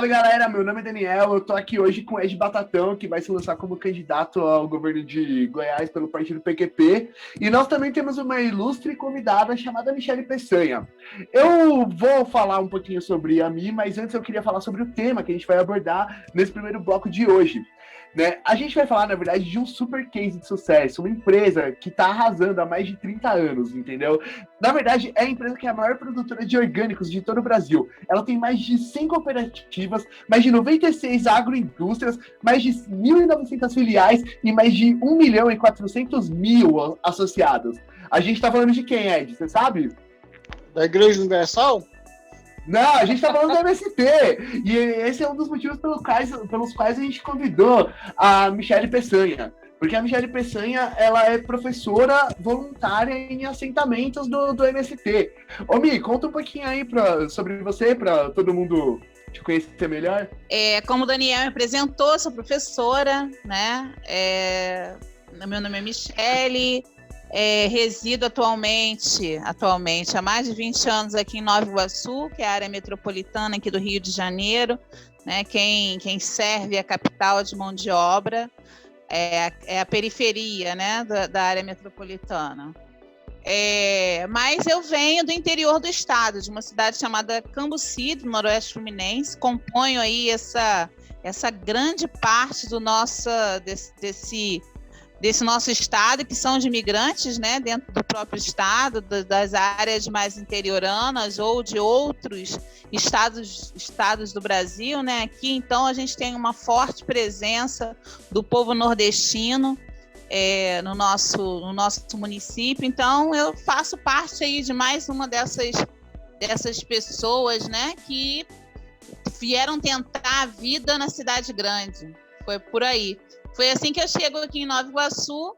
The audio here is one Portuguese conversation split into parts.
Salve, galera, meu nome é Daniel, eu tô aqui hoje com o Ed Batatão, que vai se lançar como candidato ao governo de Goiás pelo partido PQP, e nós também temos uma ilustre convidada chamada Michele Peçanha. Eu vou falar um pouquinho sobre a mim, mas antes eu queria falar sobre o tema que a gente vai abordar nesse primeiro bloco de hoje. Né? A gente vai falar, na verdade, de um super case de sucesso, uma empresa que está arrasando há mais de 30 anos, entendeu? Na verdade, é a empresa que é a maior produtora de orgânicos de todo o Brasil. Ela tem mais de 100 cooperativas, mais de 96 agroindústrias, mais de 1.900 filiais e mais de 1.400.000 associados. A gente está falando de quem, Ed? Você sabe? Da Igreja Universal? Não, a gente tá falando do MST, e esse é um dos motivos pelos quais a gente convidou a Michele Peçanha, porque a Michele Peçanha, ela é professora voluntária em assentamentos do MST. Ô Mi, conta um pouquinho aí sobre você, para todo mundo te conhecer melhor. Como o Daniel me apresentou, sou professora, né? Meu nome é Michele. Resido atualmente há mais de 20 anos aqui em Nova Iguaçu, que é a área metropolitana aqui do Rio de Janeiro, né? Quem serve a capital de mão de obra é a periferia, né, da área metropolitana. Mas eu venho do interior do estado, de uma cidade chamada Cambuci, do Noroeste Fluminense, componho aí essa grande parte desse nosso estado, que são de imigrantes, né, dentro do próprio estado, das áreas mais interioranas ou de outros estados do Brasil, né? Aqui, então, a gente tem uma forte presença do povo nordestino no nosso município. Então, eu faço parte aí de mais uma dessas pessoas, né, que vieram tentar a vida na cidade grande. Foi por aí. Foi assim que eu chego aqui em Nova Iguaçu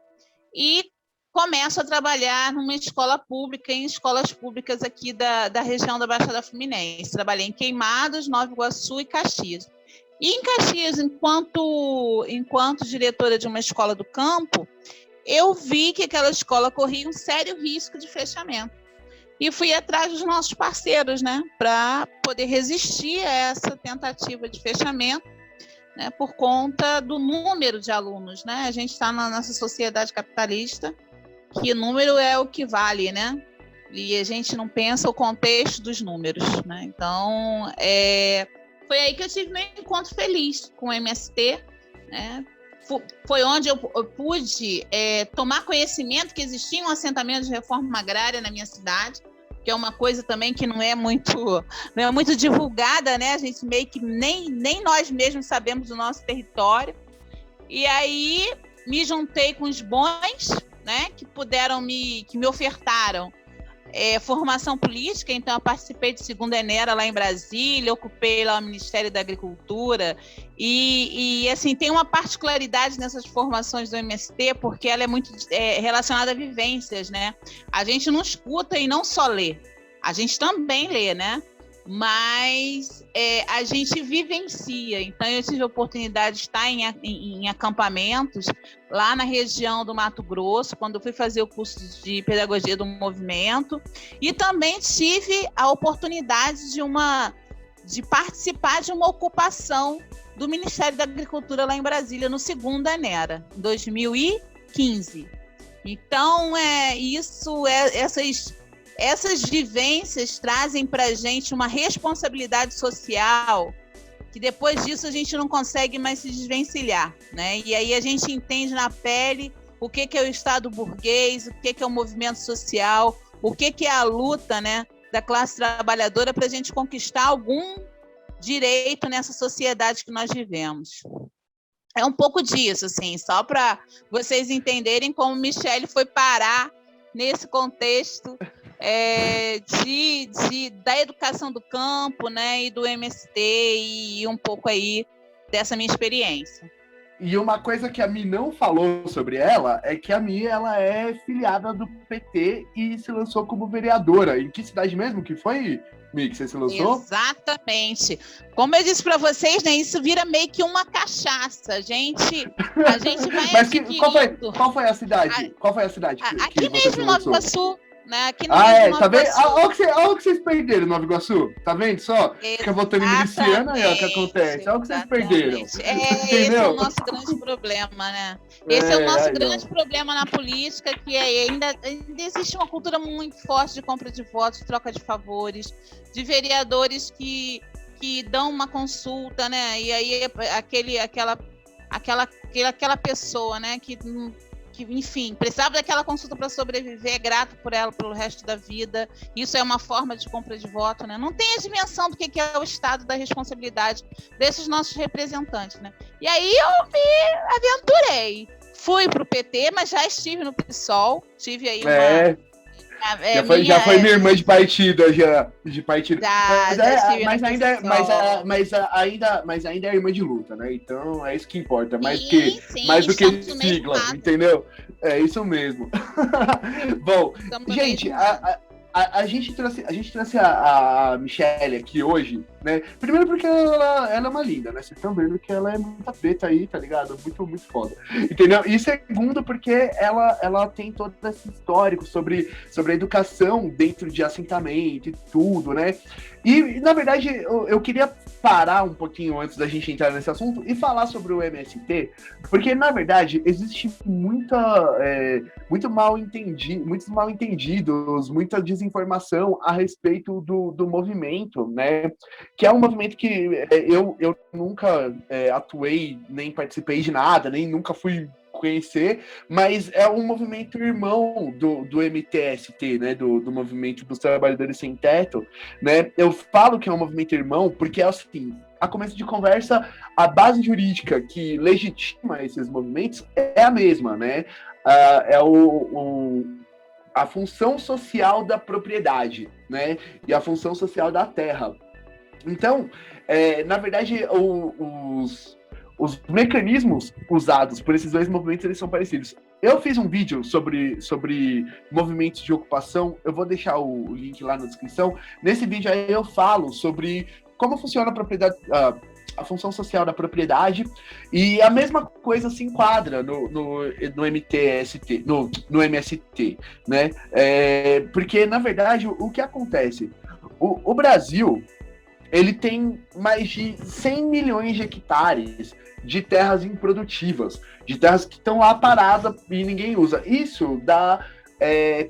e começo a trabalhar numa escola pública, em escolas públicas aqui da região da Baixada Fluminense. Trabalhei em Queimados, Nova Iguaçu e Caxias. E em Caxias, enquanto diretora de uma escola do campo, eu vi que aquela escola corria um sério risco de fechamento. E fui atrás dos nossos parceiros, né, para poder resistir a essa tentativa de fechamento. Né, por conta do número de alunos, né? A gente está na nossa sociedade capitalista, que número é o que vale, né? E a gente não pensa o contexto dos números, né? Então, foi aí que eu tive meu encontro feliz com o MST, né? Foi onde eu pude tomar conhecimento que existia um assentamento de reforma agrária na minha cidade, que é uma coisa também que não é muito divulgada, né? A gente meio que nem nós mesmos sabemos do nosso território. E aí me juntei com os bons, né? Que me ofertaram formação política. Então eu participei de segunda Enera lá em Brasília, ocupei lá o Ministério da Agricultura e assim, tem uma particularidade nessas formações do MST, porque ela é muito relacionada a vivências, né? A gente não escuta e não só lê, a gente também lê, né? Mas a gente vivencia. Então eu tive a oportunidade de estar em acampamentos lá na região do Mato Grosso, quando eu fui fazer o curso de Pedagogia do Movimento, e também tive a oportunidade de participar de uma ocupação do Ministério da Agricultura lá em Brasília, no segunda Enera, em 2015. Então, essas vivências trazem para a gente uma responsabilidade social que depois disso a gente não consegue mais se desvencilhar, né? E aí a gente entende na pele o que é o Estado burguês, o que é o movimento social, o que é a luta, né, da classe trabalhadora para a gente conquistar algum direito nessa sociedade que nós vivemos. É um pouco disso, assim, só para vocês entenderem como Michele foi parar nesse contexto da educação do campo, né, e do MST, e um pouco aí dessa minha experiência. E uma coisa que a Mi não falou sobre ela é que a Mi, ela é filiada do PT e se lançou como vereadora. Em que cidade mesmo que foi, Mi, que você se lançou? Exatamente. Como eu disse para vocês, né, isso vira meio que uma cachaça. A gente vai Mas qual foi a cidade? Qual foi a cidade aqui que você mesmo, em Nova Iguaçu. né? Aqui no Rio de Nova tá vendo? Iguaçu. Olha o que vocês perderam, Nova Iguaçu. Tá vendo só? Fica votando em miliciano aí, ó, o que acontece. Olha o que vocês perderam. Esse é o nosso grande problema, né? Esse é o nosso grande problema na política, que ainda existe uma cultura muito forte de compra de votos, troca de favores, de vereadores que dão uma consulta, né? E aí aquela pessoa, né, que enfim, precisava daquela consulta para sobreviver, é grato por ela pelo resto da vida. Isso é uma forma de compra de voto, né? Não tem a dimensão do que é o estado da responsabilidade desses nossos representantes, né? E aí eu me aventurei. Fui pro PT, mas já estive no PSOL, tive aí uma... Já foi minha irmã de partido, mas ainda é irmã de luta, né? Então é isso que importa, mais do que sigla, entendeu? É isso mesmo. Bom, gente, a gente trouxe a Michelle aqui hoje, né? Primeiro porque ela é uma linda, né? Vocês estão vendo que ela é muita preta aí, tá ligado? Muito, muito foda. Entendeu? E segundo porque ela tem todo esse histórico sobre a educação dentro de assentamento e tudo, né? E na verdade, eu queria parar um pouquinho antes da gente entrar nesse assunto e falar sobre o MST, porque na verdade existe muitos mal entendidos, muita desinformação a respeito do movimento, né? Que é um movimento que eu nunca atuei, nem participei de nada, nem nunca fui conhecer, mas é um movimento irmão do MTST, né, do Movimento dos Trabalhadores Sem Teto, né? Eu falo que é um movimento irmão porque é assim, a começo de conversa, a base jurídica que legitima esses movimentos é a mesma, né? A função social da propriedade, né? E a função social da terra. Então, na verdade, os mecanismos usados por esses dois movimentos, eles são parecidos. Eu fiz um vídeo sobre movimentos de ocupação, eu vou deixar o link lá na descrição. Nesse vídeo aí eu falo sobre como funciona a propriedade, a função social da propriedade, e a mesma coisa se enquadra no MTST, no MST, né? Porque, na verdade, o que acontece? O Brasil, ele tem mais de 100 milhões de hectares de terras improdutivas, de terras que estão lá paradas e ninguém usa. Isso dá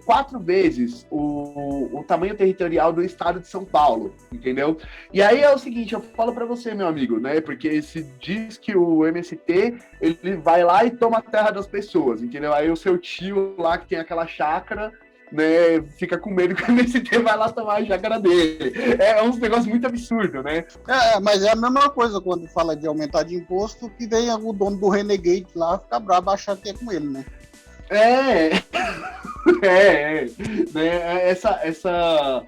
4 vezes o tamanho territorial do estado de São Paulo, entendeu? E aí é o seguinte, eu falo para você, meu amigo, né? Porque se diz que o MST, ele vai lá e toma a terra das pessoas, entendeu? Aí o seu tio lá que tem aquela chácara, né, fica com medo que o MST vai lá tomar a chácara dele. É uns negócios muito absurdos, né? Mas é a mesma coisa quando fala de aumentar de imposto, que vem o dono do Renegade lá ficar bravo, achar que é com ele, né? Né? Essa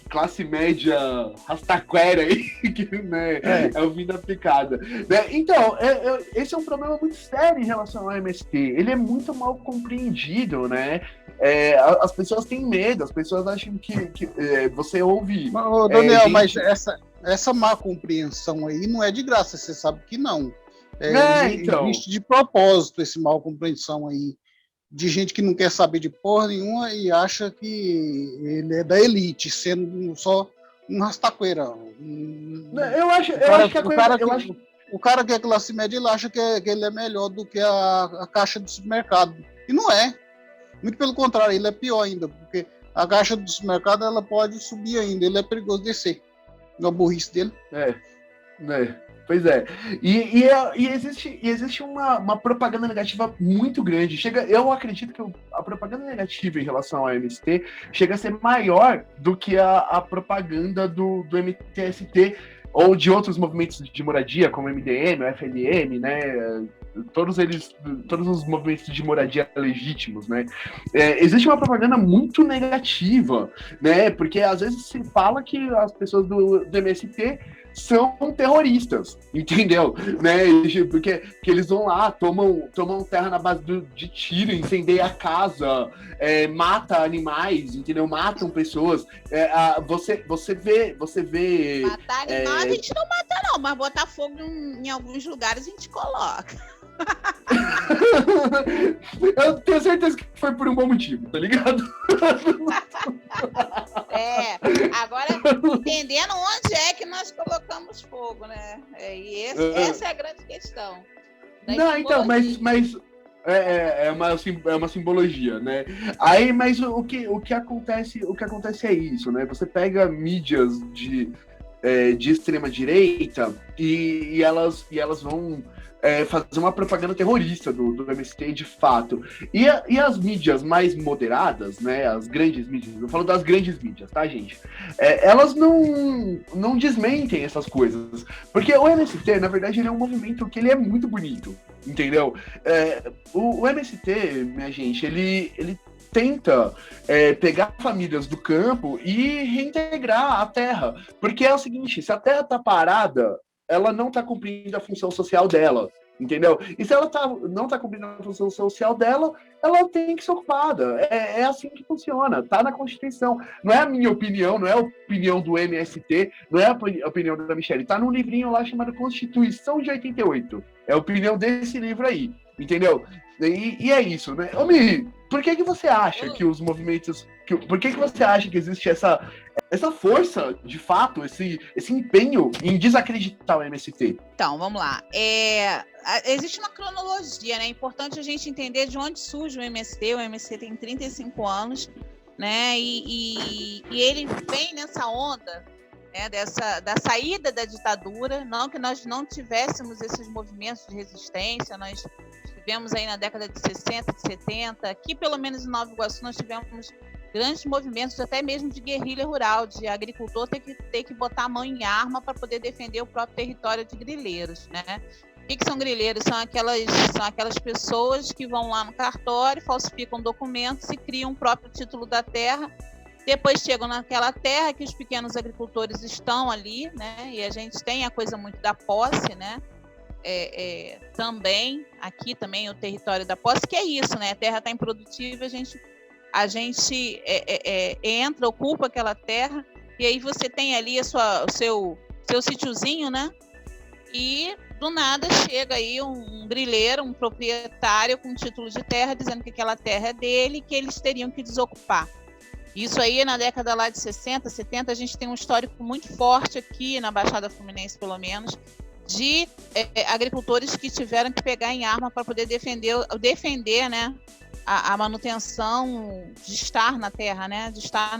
classe média rastaquera aí, que, né, é o fim da picada. Né? Então, esse é um problema muito sério em relação ao MST. Ele é muito mal compreendido, né? As pessoas têm medo, as pessoas acham que você ouve... Daniel, mas essa má compreensão aí não é de graça, você sabe que não. Existe de propósito esse mal compreensão aí, de gente que não quer saber de porra nenhuma e acha que ele é da elite, sendo só um rastaqueira. O cara que é classe média, ele acha que ele é melhor do que a caixa do supermercado. E não é. Muito pelo contrário, ele é pior ainda, porque a caixa do supermercado ela pode subir ainda, ele é perigoso descer. Na burrice dele. Pois é. E existe uma propaganda negativa muito grande. Eu acredito que a propaganda negativa em relação ao MST chega a ser maior do que a propaganda do MTST ou de outros movimentos de moradia, como o MDM, o FLM, né? Todos os movimentos de moradia legítimos, né? Existe uma propaganda muito negativa, né? Porque às vezes se fala que as pessoas do MST são terroristas, entendeu? Né? Porque eles vão lá, tomam terra na base de tiro, incendeiam a casa, mata animais, entendeu? Matam pessoas. Você vê... Matar animal a gente não mata não, mas botar fogo em alguns lugares a gente coloca. Eu tenho certeza que foi por um bom motivo, tá ligado? Agora entendendo onde é que nós colocamos fogo, né? E essa é a grande questão. Não, então, mas é uma simbologia, né? Aí, mas o que acontece é isso, né? Você pega mídias de extrema direita e elas vão fazer uma propaganda terrorista do MST de fato. E as mídias mais moderadas, né? As grandes mídias, eu falo das grandes mídias, tá, gente? Elas não desmentem essas coisas. Porque o MST, na verdade, ele é um movimento que ele é muito bonito, entendeu? O MST, minha gente, ele tenta pegar famílias do campo e reintegrar a terra. Porque é o seguinte, se a terra tá parada, ela não tá cumprindo a função social dela, entendeu? E se ela não tá cumprindo a função social dela, ela tem que ser ocupada. É assim que funciona, tá na Constituição. Não é a minha opinião, não é a opinião do MST, não é a opinião da Michelle. Tá num livrinho lá chamado Constituição de 88. É a opinião desse livro aí, entendeu? E é isso, né? Ô, Mi, por que você acha que os movimentos... Por que você acha que existe essa força, de fato, esse empenho em desacreditar o MST? Então, vamos lá. Existe uma cronologia, né? É importante a gente entender de onde surge o MST. O MST tem 35 anos, né? E ele vem nessa onda, né? Da saída da ditadura. Não que nós não tivéssemos esses movimentos de resistência, nós tivemos aí na década de 60, de 70. Aqui, pelo menos em Nova Iguaçu, nós tivemos grandes movimentos, até mesmo de guerrilha rural, de agricultor ter que botar a mão em arma para poder defender o próprio território de grileiros, né? O que são grileiros? São aquelas pessoas que vão lá no cartório, falsificam documentos e criam o próprio título da terra. Depois chegam naquela terra que os pequenos agricultores estão ali, né? E a gente tem a coisa muito da posse, né? Também, aqui também o território da posse, que é isso, né? A terra está improdutível, a gente entra, ocupa aquela terra, e aí você tem ali o seu sítiozinho, né? E do nada chega aí um grileiro, um proprietário com título de terra, dizendo que aquela terra é dele e que eles teriam que desocupar. Isso aí na década lá de 60, 70, a gente tem um histórico muito forte aqui na Baixada Fluminense, pelo menos, de agricultores que tiveram que pegar em arma para poder defender, né, a manutenção de estar na terra, né, de estar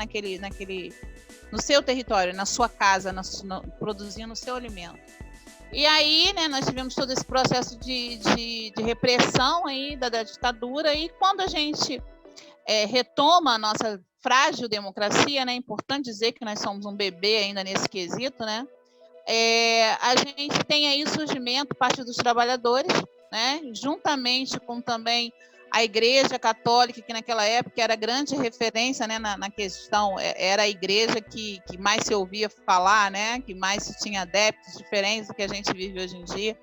no seu território, na sua casa, produzindo o seu alimento. E aí, né, nós tivemos todo esse processo de repressão aí da ditadura, e quando a gente retoma a nossa frágil democracia, né, é importante dizer que nós somos um bebê ainda nesse quesito, né, a gente tem aí o surgimento do Partido dos Trabalhadores, né, juntamente com também a Igreja Católica, que naquela época era grande referência, né, na questão, era a igreja que mais se ouvia falar, né, que mais se tinha adeptos, diferentes do que a gente vive hoje em dia.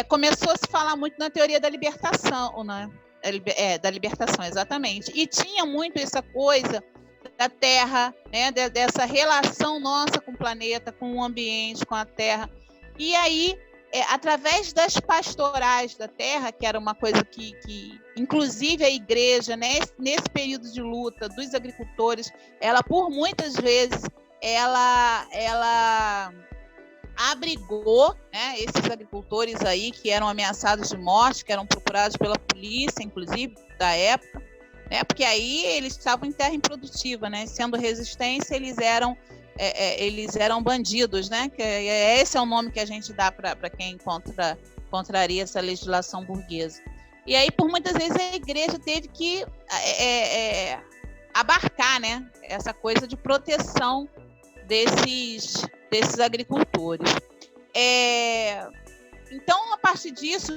Começou a se falar muito na teoria da libertação, né? Da libertação, exatamente. E tinha muito essa coisa da terra, né, dessa relação nossa com o planeta, com o ambiente, com a terra. E aí, através das pastorais da terra, que era uma coisa que inclusive a igreja, né, nesse período de luta dos agricultores, ela por muitas vezes, ela abrigou, né, esses agricultores aí que eram ameaçados de morte, que eram procurados pela polícia, inclusive, da época, né, porque aí eles estavam em terra improdutiva, né, sendo resistência, eles eram bandidos, né? Que esse é o nome que a gente dá para quem contraria essa legislação burguesa. E aí, por muitas vezes, a igreja teve que abarcar, né, essa coisa de proteção desses agricultores. Então, a partir disso,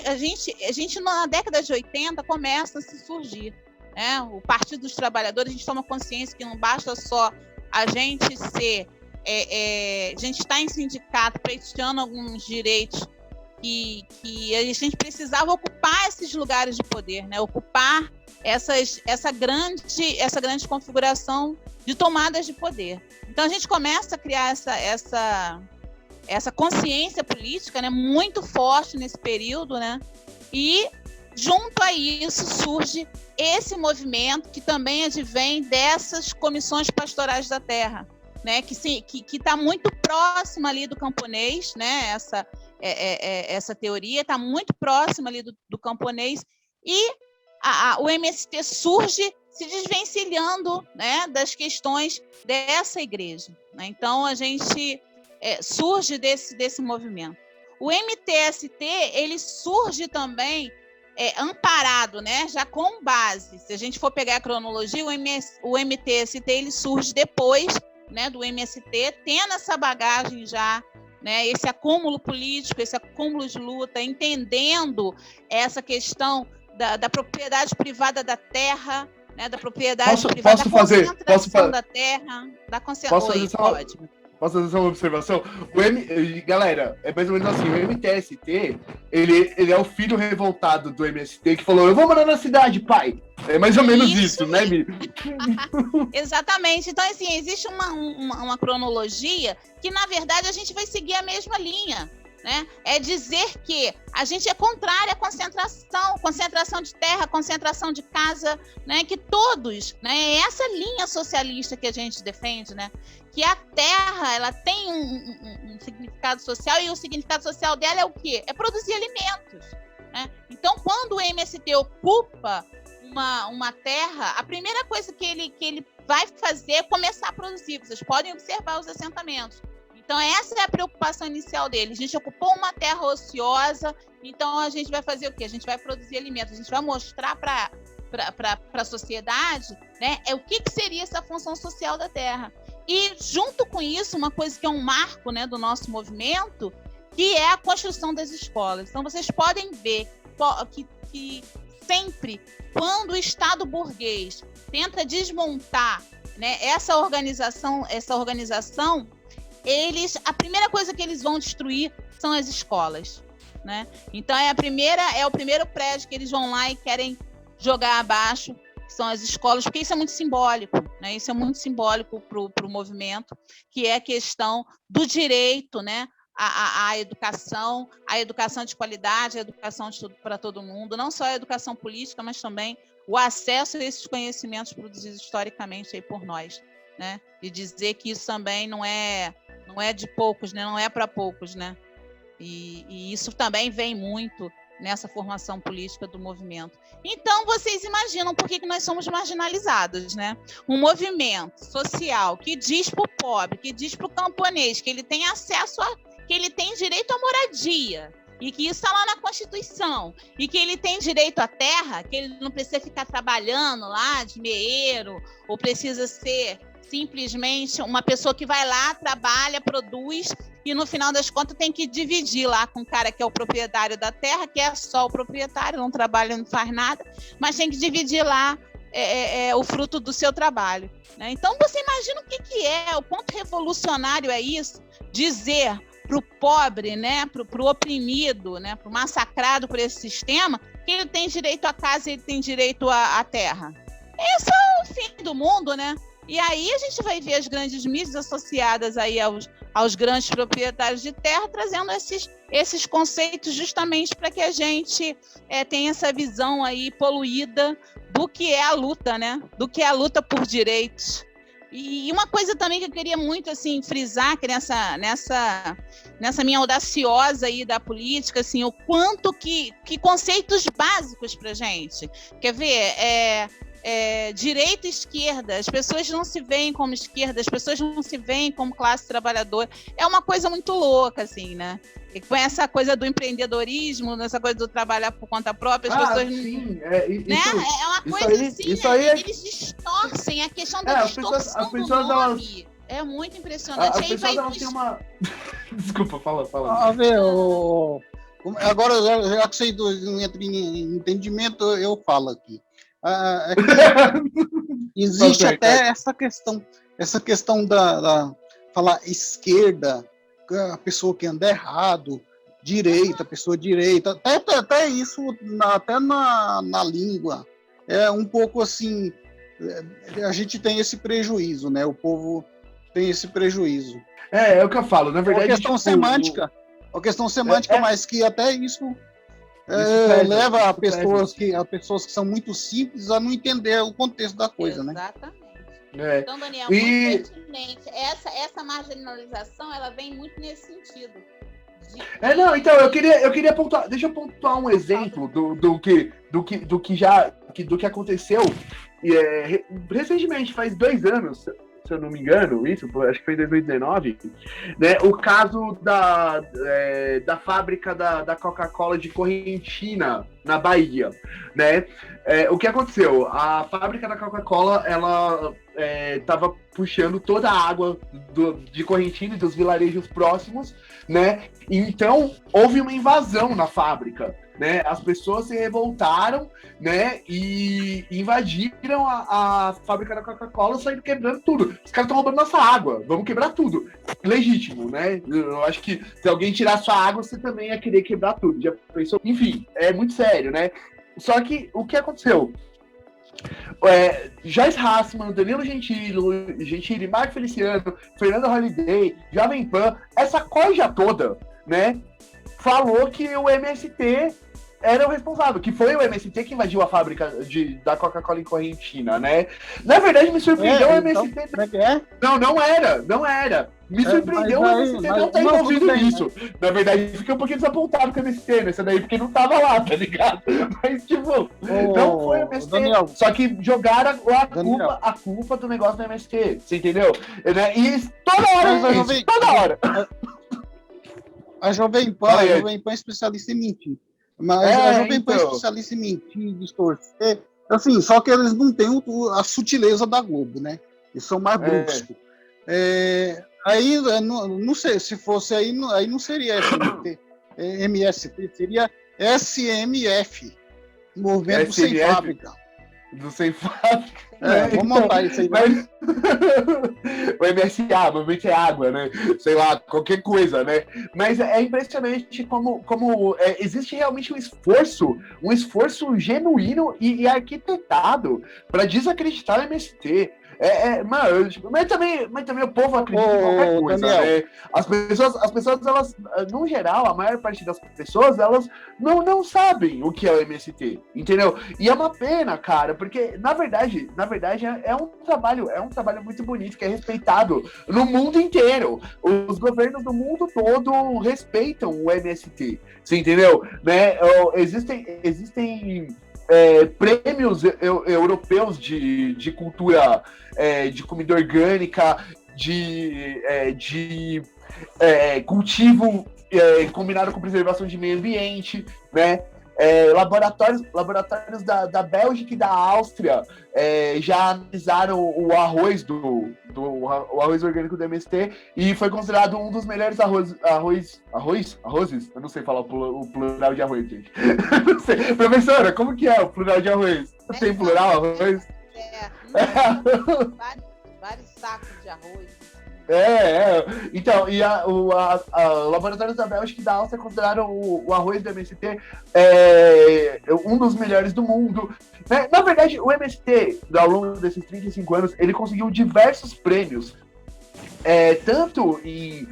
a gente na década de 80 começa a se surgir, né? O Partido dos Trabalhadores, a gente toma consciência que não basta só a gente a gente está em sindicato pleiteando alguns direitos que a gente precisava ocupar esses lugares de poder, né? Ocupar essa grande configuração de tomadas de poder. Então a gente começa a criar essa consciência política, né, muito forte nesse período, né? E junto a isso surge esse movimento que também advém dessas comissões pastorais da terra, né? Que está muito próxima ali do camponês, né? Essa teoria está muito próxima ali do camponês, e o MST surge se desvencilhando, né, das questões dessa igreja, né? Então a gente surge desse movimento. O MTST ele surge também amparado, né, já com base. Se a gente for pegar a cronologia, o MTST ele surge depois, né, do MST, tendo essa bagagem já, né, esse acúmulo político, esse acúmulo de luta, entendendo essa questão da propriedade privada da terra, né, da propriedade privada, da concentração da terra, da concentração. Pode. Posso fazer uma observação? Galera, é mais ou menos assim, o MTST, ele é o filho revoltado do MST que falou, eu vou morar na cidade, pai. É mais ou menos isso, né, Mi? Exatamente. Então, assim, existe uma cronologia que, na verdade, a gente vai seguir a mesma linha, né? É dizer que a gente é contrário à concentração de terra, concentração de casa, né? Que todos, né? É essa linha socialista que a gente defende, né? Que a terra, ela tem um significado social, e o significado social dela é o quê? É produzir alimentos, né? Então, quando o MST ocupa uma terra, a primeira coisa que ele vai fazer é começar a produzir. Vocês podem observar os assentamentos. Então, essa é a preocupação inicial dele. A gente ocupou uma terra ociosa, então a gente vai fazer o quê? A gente vai produzir alimentos, a gente vai mostrar para a sociedade, né, o que seria essa função social da terra. E, junto com isso, uma coisa que é um marco, né, do nosso movimento, que é a construção das escolas. Então, vocês podem ver que sempre, quando o Estado burguês tenta desmontar, né, essa organização, a primeira coisa que eles vão destruir são as escolas, né? Então é o primeiro prédio que eles vão lá e querem jogar abaixo, que são as escolas, porque isso é muito simbólico, né? Isso é muito simbólico para o movimento, que é a questão do direito, né, à educação de qualidade, a educação para todo mundo, não só a educação política, mas também o acesso a esses conhecimentos produzidos historicamente aí por nós, né? E dizer que isso também não é de poucos, né? Não é para poucos, né? E isso também vem muito nessa formação política do movimento. Então, vocês imaginam por que nós somos marginalizados, né? Um movimento social que diz para o pobre, que diz para o camponês que ele tem acesso que ele tem direito à moradia, e que isso está lá na Constituição, e que ele tem direito à terra, que ele não precisa ficar trabalhando lá de meeiro, ou precisa ser simplesmente uma pessoa que vai lá, trabalha, produz, e no final das contas tem que dividir lá com o cara que é o proprietário da terra, que é só o proprietário, não trabalha, não faz nada, mas tem que dividir lá o fruto do seu trabalho, né? Então você imagina o que é, o quanto revolucionário é isso, dizer para o pobre, né, para o oprimido, né, para o massacrado por esse sistema, que ele tem direito à casa e ele tem direito à terra. Esse é o fim do mundo, né? E aí a gente vai ver as grandes mídias associadas aí aos grandes proprietários de terra, trazendo esses conceitos justamente para que a gente tenha essa visão aí poluída do que é a luta, né? Do que é a luta por direitos. E uma coisa também que eu queria muito assim frisar, que nessa minha audaciosa aí da política, assim, o quanto que conceitos básicos para gente. Quer ver? Direita e esquerda, as pessoas não se veem como esquerda, as pessoas não se veem como classe trabalhadora. É uma coisa muito louca, assim, né? E com essa coisa do empreendedorismo, essa coisa do trabalhar por conta própria, as pessoas sim, né? É uma coisa assim, eles distorcem a questão da distorção do nome. É muito impressionante. As pessoas elas têm uma... Desculpa, fala. A ver, agora, já que você entra em entendimento, eu falo aqui. Existe até essa questão da falar esquerda, a pessoa que anda errado, direita, a pessoa direita, até isso, até na língua, é um pouco assim, a gente tem esse prejuízo, né? O povo tem esse prejuízo. É o que eu falo, na verdade... É uma questão semântica, mas que até isso leva a pessoas que são muito simples a não entender o contexto da coisa, Exatamente. Né? Então, Daniel, muito pertinente. Essa marginalização, ela vem muito nesse sentido. Então, eu queria pontuar, deixa eu pontuar um exemplo do que aconteceu recentemente, faz 2 anos, se eu não me engano, acho que foi em 2019, né, o caso da fábrica da Coca-Cola de Correntina, na Bahia, né? O que aconteceu? A fábrica da Coca-Cola, ela estava puxando toda a água de Correntina e dos vilarejos próximos, né? Então, houve uma invasão na fábrica, né? As pessoas se revoltaram, né? E invadiram a fábrica da Coca-Cola, saindo quebrando tudo. Os caras estão roubando nossa água, vamos quebrar tudo. Legítimo, né? Eu acho que se alguém tirar sua água, você também ia querer quebrar tudo. Já pensou? Enfim, é muito sério, né? Só que o que aconteceu? Joyce Hassman, Danilo Gentili, Marco Feliciano, Fernando Holliday, Jovem Pan, essa coisa toda, né, falou que o MST era o responsável, que foi o MST que invadiu a fábrica da Coca-Cola em Correntina, né? Na verdade, me surpreendeu o MST... Então, Não era. Me surpreendeu o MST não estar envolvido nisso. Né? Na verdade, fiquei um pouquinho desapontado com o MST nessa daí, porque não tava lá, tá ligado? Mas, tipo, não foi o MST. Daniel, só que jogaram a culpa do negócio do MST, você entendeu? E toda hora toda hora. A Jovem Pan é especialista em mentir. Mas a Jovem Pan é especialista em mentir, distorcer. Assim, só que eles não têm a sutileza da Globo, né? Eles são mais bruscos. Aí, não sei, se fosse aí não seria MST, seria SMF, Movimento Sem Fábrica. Do Sem Fábrica. Vamos montar isso aí. Mas... o MSA, Movimento é água, né? Sei lá, qualquer coisa, né? Mas é impressionante como existe realmente um esforço genuíno e arquitetado para desacreditar o MST. Mano, mas também o povo acredita em qualquer coisa, Daniel, né? As pessoas, elas, no geral, a maior parte das pessoas, elas não sabem o que é o MST, entendeu? E é uma pena, cara, porque, na verdade, é um trabalho muito bonito, que é respeitado no mundo inteiro. Os governos do mundo todo respeitam o MST, você entendeu? Né? Existem prêmios europeus de cultura, de comida orgânica, de cultivo combinado com preservação de meio ambiente, né? Laboratórios da Bélgica e da Áustria já analisaram o arroz o arroz orgânico do MST e foi considerado um dos melhores arrozes? Eu não sei falar o plural de arroz, gente. Não sei. Professora, como que é o plural de arroz? Tem plural arroz? Vários sacos de arroz. Então, e laboratórios da Bélgica e da Áustria consideraram o arroz do MST um dos melhores do mundo. Né? Na verdade, o MST, ao longo desses 35 anos, ele conseguiu diversos prêmios, tanto em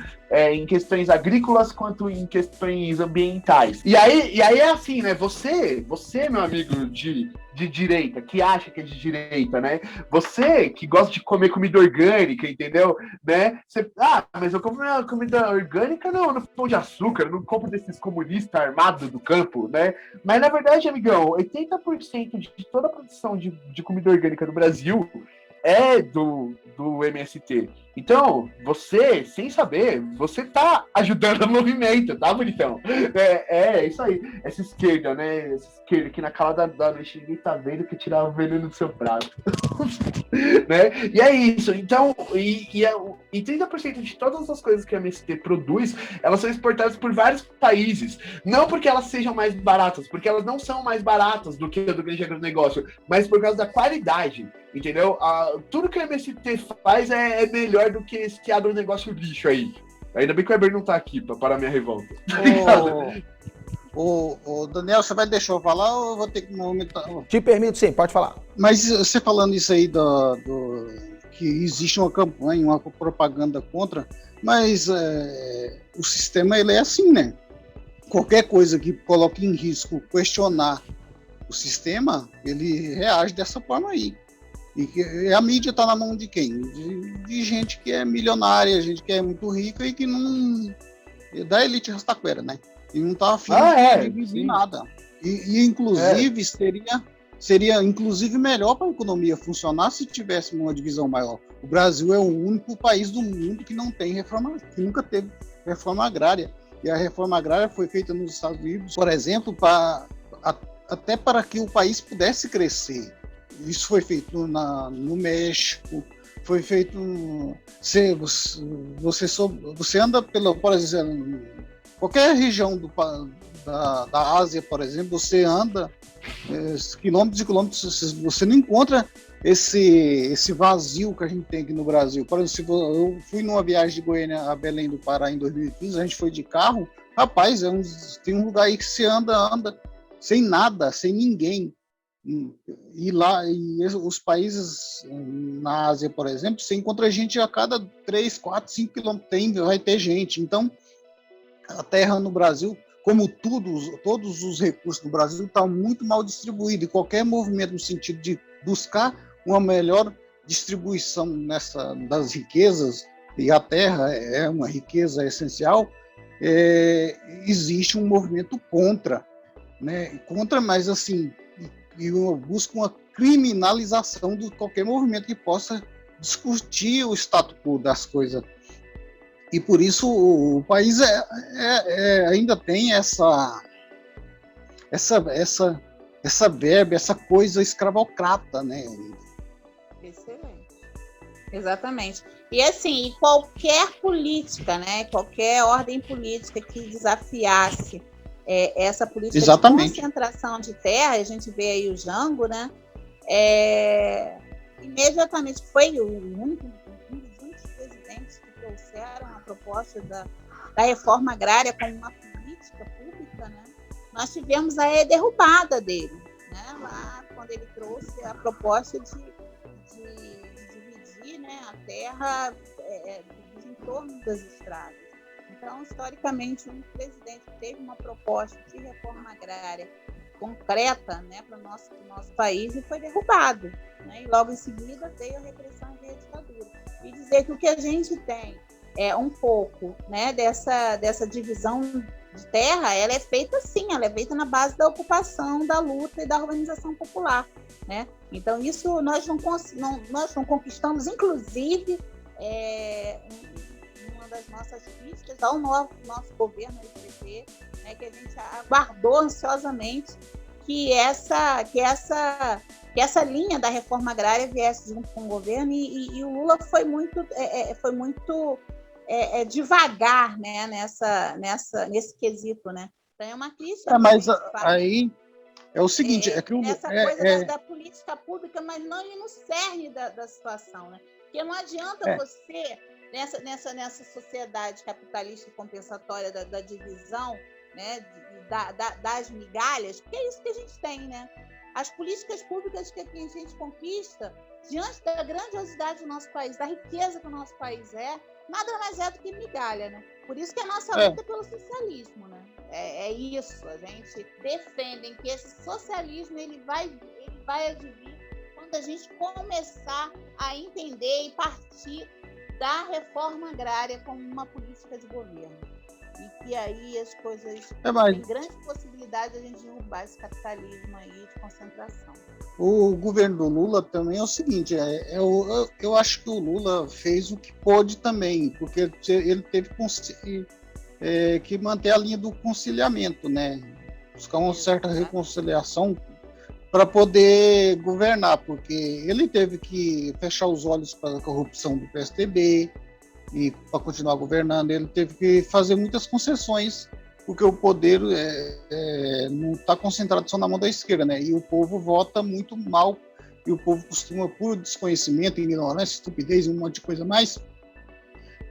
questões agrícolas quanto em questões ambientais. E aí é assim, né? Você, meu amigo de direita, que acha que é de direita, né? Você que gosta de comer comida orgânica, entendeu? Né? Mas eu compro minha comida orgânica no Pão de Açúcar, não compro desses comunistas armados do campo, né? Mas na verdade, amigão, 80% de toda a produção de comida orgânica no Brasil é do MST. Então, você, sem saber, você tá ajudando o movimento, tá, bonitão? É isso aí. Essa esquerda, né? Essa esquerda que na calada da noite ninguém tá vendo que tirar o veneno do seu prato. Né? E é isso. Então, e 30% de todas as coisas que a MST produz, elas são exportadas por vários países. Não porque elas sejam mais baratas, porque elas não são mais baratas do que a do grande agronegócio, mas por causa da qualidade, entendeu? Tudo que a MST faz é melhor do que esse agronegócio lixo aí. Ainda bem que o Weber não tá aqui pra parar minha revolta. Ô, Daniel, você vai deixar eu falar ou eu vou ter que movimentar? Te permito sim, pode falar. Mas você falando isso aí que existe uma campanha, uma propaganda contra, mas o sistema ele é assim, né? Qualquer coisa que coloque em risco questionar o sistema, ele reage dessa forma aí. E a mídia está na mão de quem? De gente que é milionária, gente que é muito rica e que não... da elite rastaquera, né? E não está afim de dividir nada. Inclusive, seria inclusive melhor para a economia funcionar se tivesse uma divisão maior. O Brasil é o único país do mundo que não tem reforma, que nunca teve reforma agrária. E a reforma agrária foi feita nos Estados Unidos, por exemplo, até para que o país pudesse crescer. Isso foi feito no México, foi feito... Você anda por exemplo, qualquer região da Ásia, por exemplo, você anda quilômetros e quilômetros, você não encontra esse vazio que a gente tem aqui no Brasil. Por exemplo, eu fui numa viagem de Goiânia a Belém do Pará em 2015, a gente foi de carro, rapaz, tem um lugar aí que você anda sem nada, sem ninguém. E os países na Ásia, por exemplo, você encontra gente a cada 3, 4, 5 quilômetros, vai ter gente. Então, a terra no Brasil, como todos os recursos do Brasil, estão muito mal distribuídos. E qualquer movimento no sentido de buscar uma melhor distribuição das riquezas, e a terra é uma riqueza essencial, existe um movimento contra, né? Contra, mas assim, eu busco uma criminalização de qualquer movimento que possa discutir o status quo das coisas. E por isso o país ainda tem essa verba, essa coisa escravocrata, né? Excelente. Exatamente. E assim, qualquer política, né? Qualquer ordem política que desafiasse essa política Exatamente. de concentração de terra, a gente vê aí o Jango, né? Imediatamente foi um dos únicos presidentes que trouxeram a proposta da reforma agrária como uma política pública, né? Nós tivemos a derrubada dele, né? Lá quando ele trouxe a proposta de dividir, né, a terra dos entornos das estradas. Então, historicamente, um presidente que teve uma proposta de reforma agrária concreta, né, para o nosso país e foi derrubado, né? E logo em seguida veio a repressão e a ditadura. E dizer que o que a gente tem é um pouco, né, dessa divisão de terra, ela é feita sim, ela é feita na base da ocupação, da luta e da organização popular, né? Então, isso nós não conquistamos, inclusive, uma das nossas críticas ao nosso governo, o PT, né, que a gente aguardou ansiosamente que essa linha da reforma agrária viesse junto com o governo e o Lula foi muito devagar, né, nesse quesito, né? Então é uma crítica. Mas aí é o seguinte, essa coisa da política pública, mas não ir no cerne da situação, né? Porque não adianta você nessa sociedade capitalista e compensatória da divisão, né, das migalhas, porque é isso que a gente tem, né? As políticas públicas que a gente conquista, diante da grandiosidade do nosso país, da riqueza que o nosso país nada mais é do que migalha, né? Por isso que a nossa luta é pelo socialismo, né? É isso, a gente defende que esse socialismo ele vai advir quando a gente começar a entender e partir da reforma agrária como uma política de governo. E que aí as coisas têm grande possibilidade de a gente derrubar esse capitalismo aí de concentração. O governo do Lula também é o seguinte, eu acho que o Lula fez o que pôde também, porque ele teve que manter a linha do conciliamento, né? Buscar uma certa reconciliação para poder governar, porque ele teve que fechar os olhos para a corrupção do PSDB e para continuar governando, ele teve que fazer muitas concessões, porque o poder não está concentrado só na mão da esquerda, né? E o povo vota muito mal, e o povo costuma, por desconhecimento, ignorância, estupidez e um monte de coisa mais,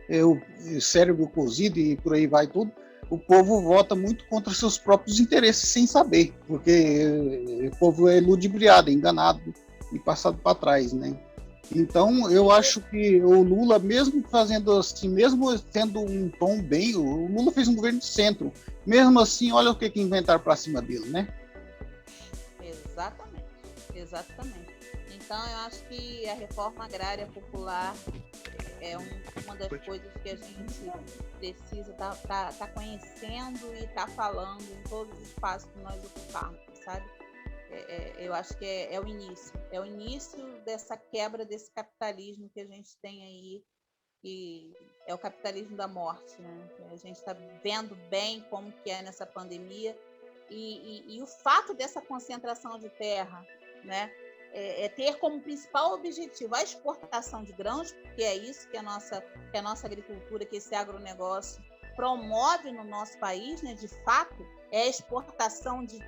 o cérebro cozido e por aí vai tudo, o povo vota muito contra seus próprios interesses sem saber, porque o povo é ludibriado, enganado e passado para trás, né? Então, eu acho que o Lula, mesmo fazendo assim, mesmo tendo um tom bem, o Lula fez um governo de centro. Mesmo assim, olha o que inventaram para cima dele, né? Exatamente. Então, eu acho que a reforma agrária popular é uma das coisas que a gente precisa tá conhecendo e tá falando em todos os espaços que nós ocuparmos, sabe? Eu acho que é o início dessa quebra desse capitalismo que a gente tem aí, que é o capitalismo da morte, né? A gente está vendo bem como que é nessa pandemia e o fato dessa concentração de terra, né? Ter como principal objetivo a exportação de grãos, porque é isso que a nossa agricultura, que esse agronegócio promove no nosso país, né? De fato, é a exportação de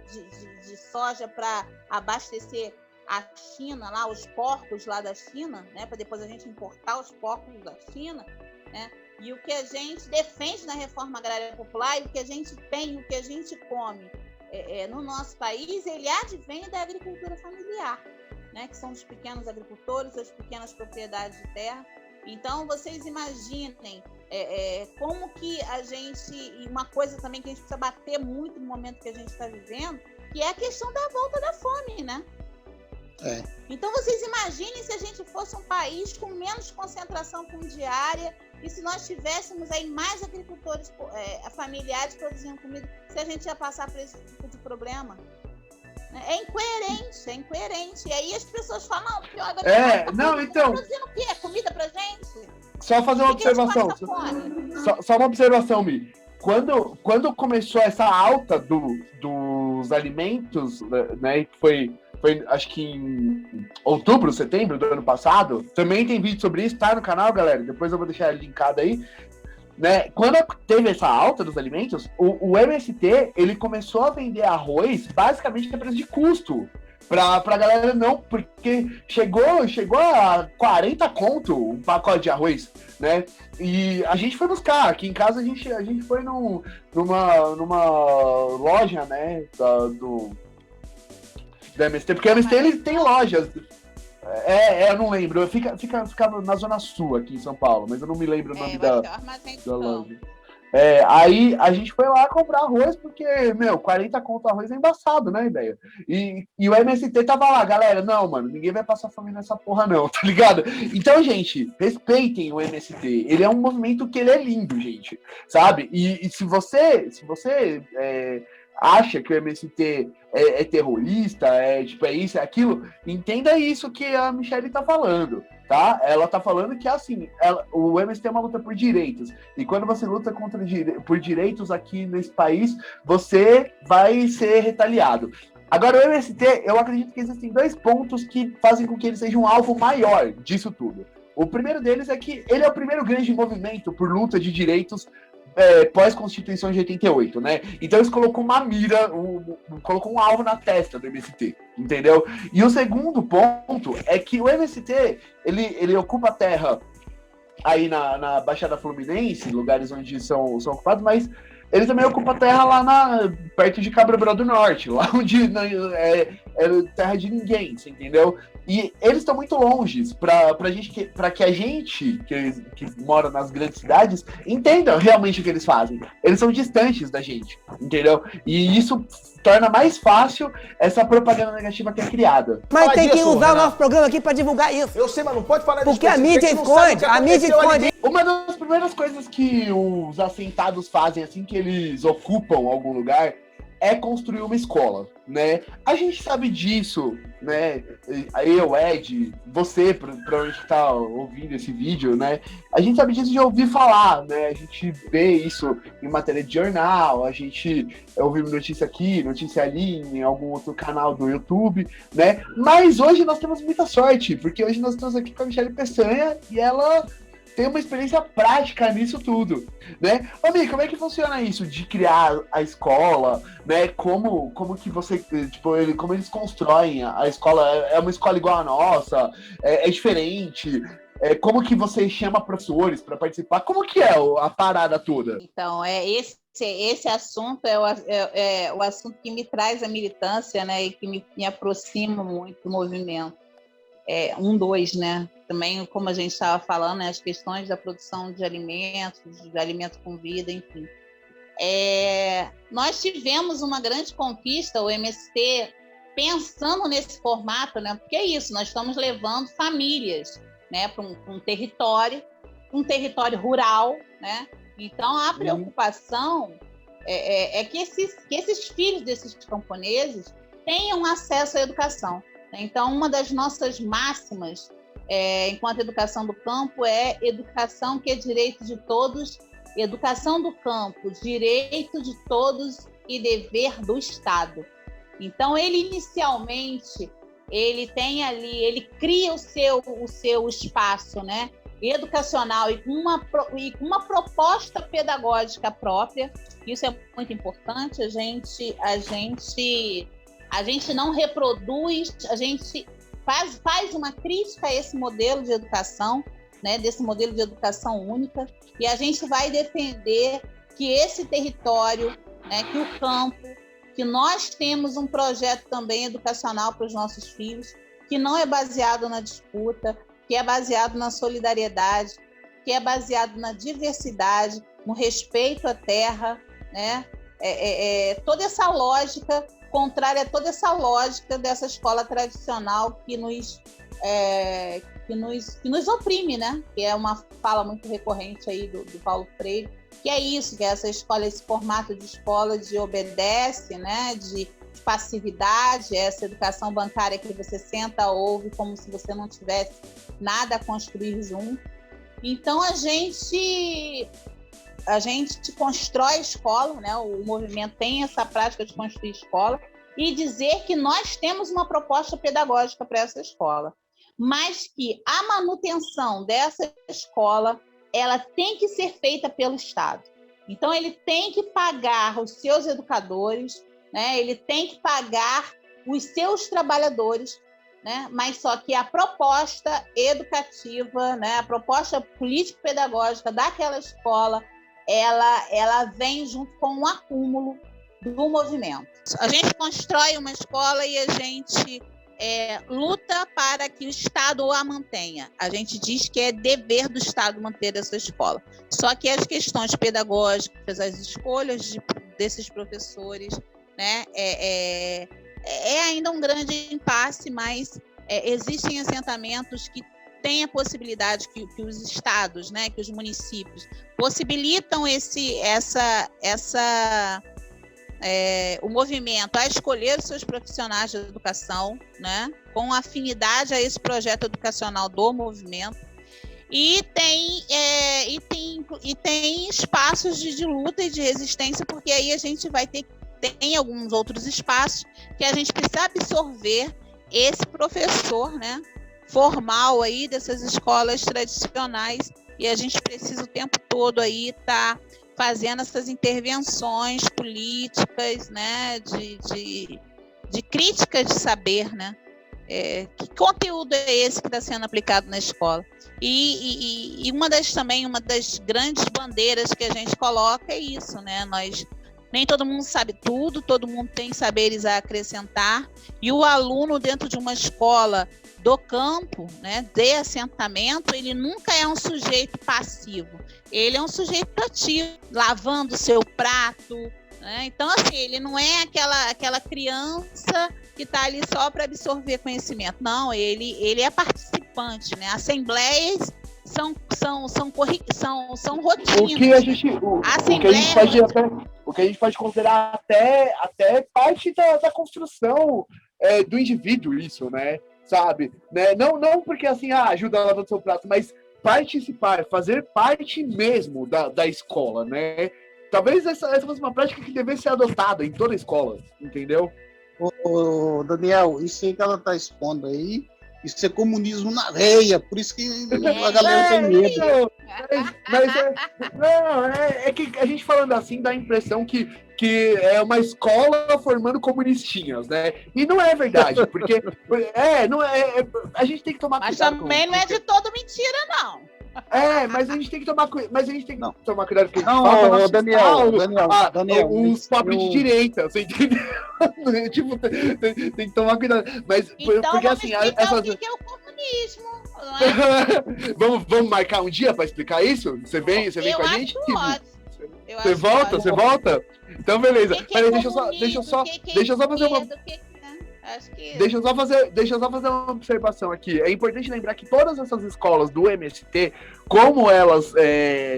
soja para abastecer a China, lá, os porcos lá da China, né? Para depois a gente importar os porcos da China, né? E o que a gente defende na reforma agrária popular e o que a gente tem, o que a gente come no nosso país, ele advém da agricultura familiar, né? Que são os pequenos agricultores, as pequenas propriedades de terra. Então, vocês imaginem como que a gente... E uma coisa também que a gente precisa bater muito no momento que a gente está vivendo, que é a questão da volta da fome, né? Então, vocês imaginem se a gente fosse um país com menos concentração fundiária e se nós tivéssemos aí mais agricultores familiares produzindo comida, se a gente ia passar por esse tipo de problema. É incoerente. E aí as pessoas falam, não, porque então... produzindo o quê? Comida pra gente? Só fazer uma observação. Só uma observação, Mi. Quando começou essa alta dos alimentos, né, que foi acho que em outubro, setembro do ano passado, também tem vídeo sobre isso, tá no canal, galera, depois eu vou deixar linkado aí, né? Quando teve essa alta dos alimentos, o MST, ele começou a vender arroz basicamente a preço de custo, pra galera não, porque chegou a 40 conto um pacote de arroz, né? E a gente foi buscar, aqui em casa a gente foi numa loja, né, do MST, porque o MST ele tem lojas. Eu não lembro, fica na Zona Sul aqui em São Paulo, mas eu não me lembro o nome da loja. Aí a gente foi lá comprar arroz, porque, 40 conto arroz é embaçado, né, ideia? E o MST tava lá, galera, não, mano, ninguém vai passar fome nessa porra não, tá ligado? Então, gente, respeitem o MST, ele é um movimento que ele é lindo, gente, sabe? E se você acha que o MST é terrorista, é isso, é aquilo, entenda isso que a Michelle tá falando, tá? Ela tá falando que, assim, o MST é uma luta por direitos, e quando você luta por direitos aqui nesse país, você vai ser retaliado. Agora, o MST, eu acredito que existem 2 pontos que fazem com que ele seja um alvo maior disso tudo. O primeiro deles é que ele é o primeiro grande movimento por luta de direitos pós-Constituição de 88, né? Então eles colocou uma mira, colocou um alvo na testa do MST, entendeu? E o segundo ponto é que o MST, ele ocupa a terra aí na Baixada Fluminense, lugares onde são ocupados, mas ele também ocupa terra lá perto de Cabra do Norte, lá onde é terra de ninguém, você entendeu? E eles estão muito longe para que a gente que mora nas grandes cidades entenda realmente o que eles fazem. Eles são distantes da gente, entendeu? E isso torna mais fácil essa propaganda negativa que é criada. Mas tem que usar o nosso programa aqui para divulgar isso. Eu sei, mas não pode falar disso. Porque a mídia esconde, Uma das primeiras coisas que os assentados fazem assim que eles ocupam algum lugar é construir uma escola, né? A gente sabe disso, né? Eu, Ed, você, provavelmente que tá ouvindo esse vídeo, né? A gente sabe disso de ouvir falar, né? A gente vê isso em matéria de jornal, a gente ouve notícia aqui, notícia ali, em algum outro canal do YouTube, né? Mas hoje nós temos muita sorte, porque hoje nós estamos aqui com a Michelle Peçanha e ela tem uma experiência prática nisso tudo, né? Ô, Mi, como é que funciona isso de criar a escola, né? Como que você, tipo, como eles constroem a escola? É uma escola igual a nossa? É diferente? Como que você chama professores para participar? Como que é a parada toda? Então, esse assunto é o assunto que me traz a militância, né? E que me aproxima muito do movimento. 1.2, né? Também, como a gente estava falando, né, as questões da produção de alimentos com vida, enfim. Nós tivemos uma grande conquista, o MST, pensando nesse formato, né? Porque é isso, nós estamos levando famílias, né, para um território rural, né? Então, a preocupação é que esses filhos desses camponeses tenham acesso à educação. Então, uma das nossas máximas, enquanto educação do campo, é educação que é direito de todos, educação do campo, direito de todos e dever do Estado. Então, ele inicialmente, ele cria o seu espaço, né, educacional e com uma proposta pedagógica própria. Isso é muito importante. A gente não reproduz, a gente faz uma crítica a esse modelo de educação, né, desse modelo de educação única, e a gente vai defender que esse território, né, que o campo, que nós temos um projeto também educacional para os nossos filhos, que não é baseado na disputa, que é baseado na solidariedade, que é baseado na diversidade, no respeito à terra, né? Toda essa lógica contrária a toda essa lógica dessa escola tradicional que nos oprime, né? Que é uma fala muito recorrente aí do Paulo Freire, que é isso, que é essa escola, esse formato de escola de obedece, né? De passividade, essa educação bancária que você senta, ouve como se você não tivesse nada a construir junto. Então a gente constrói escola, né? O movimento tem essa prática de construir escola e dizer que nós temos uma proposta pedagógica para essa escola, mas que a manutenção dessa escola, ela tem que ser feita pelo Estado. Então ele tem que pagar os seus educadores, né? Ele tem que pagar os seus trabalhadores, né? Mas só que a proposta educativa, né? A proposta político-pedagógica daquela escola, ela vem junto com um acúmulo do movimento. A gente constrói uma escola e a gente luta para que o Estado a mantenha. A gente diz que é dever do Estado manter essa escola. Só que as questões pedagógicas, as escolhas desses professores, né, é ainda um grande impasse, mas existem assentamentos que têm a possibilidade que os estados, né, que os municípios possibilitam o movimento a escolher os seus profissionais de educação, né, com afinidade a esse projeto educacional do movimento, e tem espaços de luta e de resistência, porque aí a gente vai ter tem alguns outros espaços que a gente precisa absorver esse professor, né, formal aí dessas escolas tradicionais, e a gente precisa o tempo todo aí estar fazendo essas intervenções políticas, né, de críticas de saber, né? Que conteúdo é esse que está sendo aplicado na escola? E uma das grandes bandeiras que a gente coloca é isso, né? Nem todo mundo sabe tudo, todo mundo tem saberes a acrescentar, e o aluno dentro de uma escola do campo, né, de assentamento, ele nunca é um sujeito passivo, ele é um sujeito ativo, lavando o seu prato, né? Então, assim, ele não é aquela criança que está ali só para absorver conhecimento, não, ele é participante, né? Assembleias são rotinas. O que a gente pode considerar até parte da construção do indivíduo, isso, né? Sabe? Né? Não porque assim, ajuda a lavar o seu prato, mas participar, fazer parte mesmo da escola, né? Talvez essa fosse uma prática que devesse ser adotada em toda a escola, entendeu? Ô, Daniel, isso aí que ela está expondo aí, isso é comunismo na veia, por isso que a galera tem medo. É que a gente falando assim dá a impressão que é uma escola formando comunistinhas, né? E não é verdade, porque a gente tem que tomar cuidado. Mas também não é de todo mentira, não. Mas a gente tem que tomar cuidado. Mas a gente tem que tomar cuidado com não, Daniel, os papos de direita, você entendeu? Tipo, tem que tomar cuidado. Mas então, porque assim, o que é o comunismo? comunismo, não é? Vamos marcar um dia para explicar isso? Você vem com a gente? Você volta? Então, beleza. Peraí, deixa eu só fazer uma... Deixa eu só fazer uma observação aqui. É importante lembrar que todas essas escolas do MST, como elas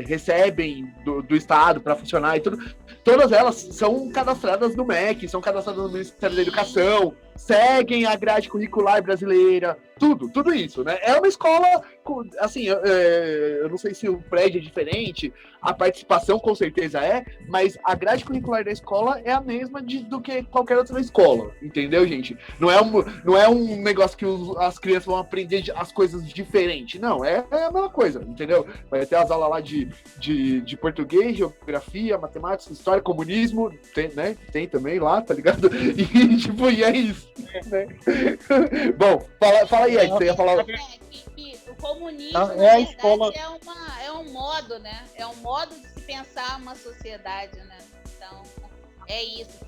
recebem do Estado para funcionar e tudo, todas elas são cadastradas no MEC, são cadastradas no Ministério da Educação, seguem a grade curricular brasileira, tudo isso, né? É uma escola, assim, eu não sei se o prédio é diferente, a participação com certeza mas a grade curricular da escola é a mesma do que qualquer outra escola, entendeu, gente? Não é um negócio que as crianças vão aprender as coisas diferentes, não, é a mesma coisa, entendeu? Vai ter as aulas lá de português, geografia, matemática, história, comunismo, tem também lá, tá ligado? E, tipo, e é isso, né? Bom, fala aí, Ed, você ia falar... O comunismo, na verdade, escola... é um modo, né? É um modo de se pensar uma sociedade, né? Então, é isso.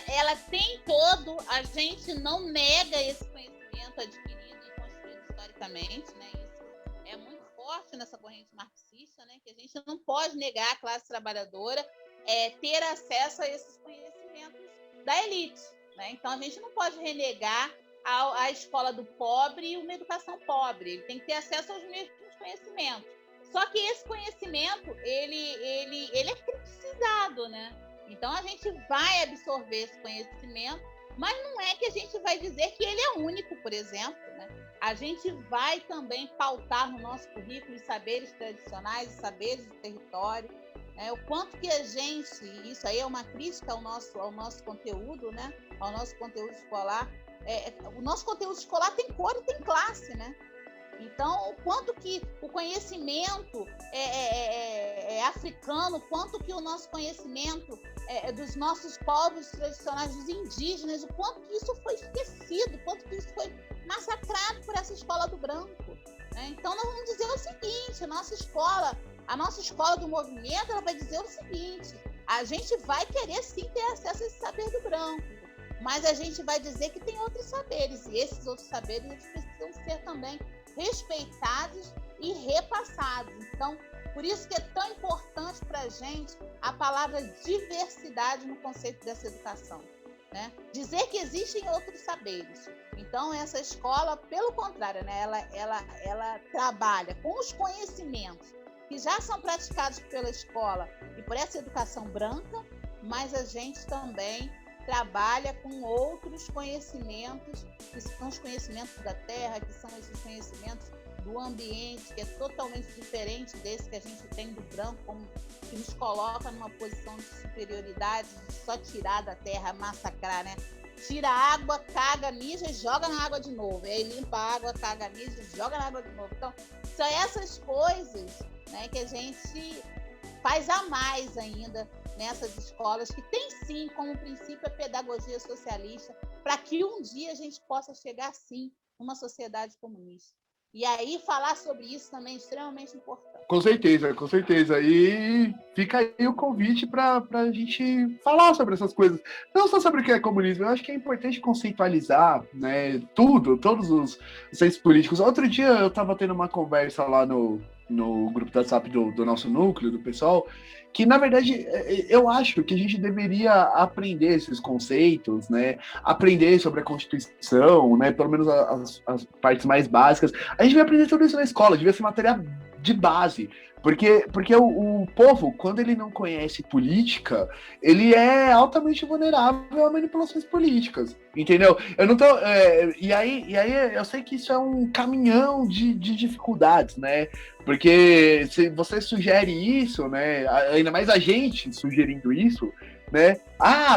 Ela tem todo, a gente não nega esse conhecimento adquirido e construído historicamente, né? Isso é muito forte nessa corrente marxista, né? Que a gente não pode negar a classe trabalhadora ter acesso a esses conhecimentos da elite, né? Então, a gente não pode renegar a escola do pobre e uma educação pobre. Ele tem que ter acesso aos mesmos conhecimentos. Só que esse conhecimento, ele é criticizado, né? Então, a gente vai absorver esse conhecimento, mas não é que a gente vai dizer que ele é único, por exemplo, né? A gente vai também pautar no nosso currículo os saberes tradicionais, os saberes do território, né? O quanto que a gente, isso aí é uma crítica ao nosso conteúdo, né? Ao nosso conteúdo escolar. O nosso conteúdo escolar tem cor e tem classe, né? Então, o quanto que o conhecimento é africano, quanto que o nosso conhecimento dos nossos povos tradicionais, dos indígenas, o quanto que isso foi esquecido, o quanto que isso foi massacrado por essa escola do branco, né? Então, nós vamos dizer o seguinte, a nossa escola do movimento, ela vai dizer o seguinte, a gente vai querer sim ter acesso a esse saber do branco, mas a gente vai dizer que tem outros saberes, e esses outros saberes eles precisam ser também respeitados e repassados. Então, por isso que é tão importante para a gente a palavra diversidade no conceito dessa educação, né? Dizer que existem outros saberes. Então, essa escola, pelo contrário, né? ela trabalha com os conhecimentos que já são praticados pela escola e por essa educação branca, mas a gente também trabalha com outros conhecimentos, que são os conhecimentos da terra, que são esses conhecimentos do ambiente, que é totalmente diferente desse que a gente tem do branco, que nos coloca numa posição de superioridade, de só tirar da terra, massacrar, né? Tira a água, caga, mija e joga na água de novo. E aí limpa a água, caga, mija e joga na água de novo. Então, são essas coisas, né, que a gente faz a mais ainda nessas escolas, que tem sim como princípio a pedagogia socialista, para que um dia a gente possa chegar sim numa sociedade comunista. E aí falar sobre isso também é extremamente importante. Com certeza. E fica aí o convite para a gente falar sobre essas coisas. Não só sobre o que é comunismo, eu acho que é importante conceitualizar, né, todos os centros políticos. Outro dia eu estava tendo uma conversa lá no grupo do WhatsApp do nosso núcleo, do pessoal, que, na verdade, eu acho que a gente deveria aprender esses conceitos, né? Aprender sobre a Constituição, né? Pelo menos as partes mais básicas. A gente vai aprender tudo isso na escola, devia ser matéria de base. Porque o povo, quando ele não conhece política, ele é altamente vulnerável a manipulações políticas, entendeu? Eu não tô... E aí eu sei que isso é um caminhão de dificuldades, né? Porque se você sugere isso, né? Ainda mais a gente sugerindo isso, né?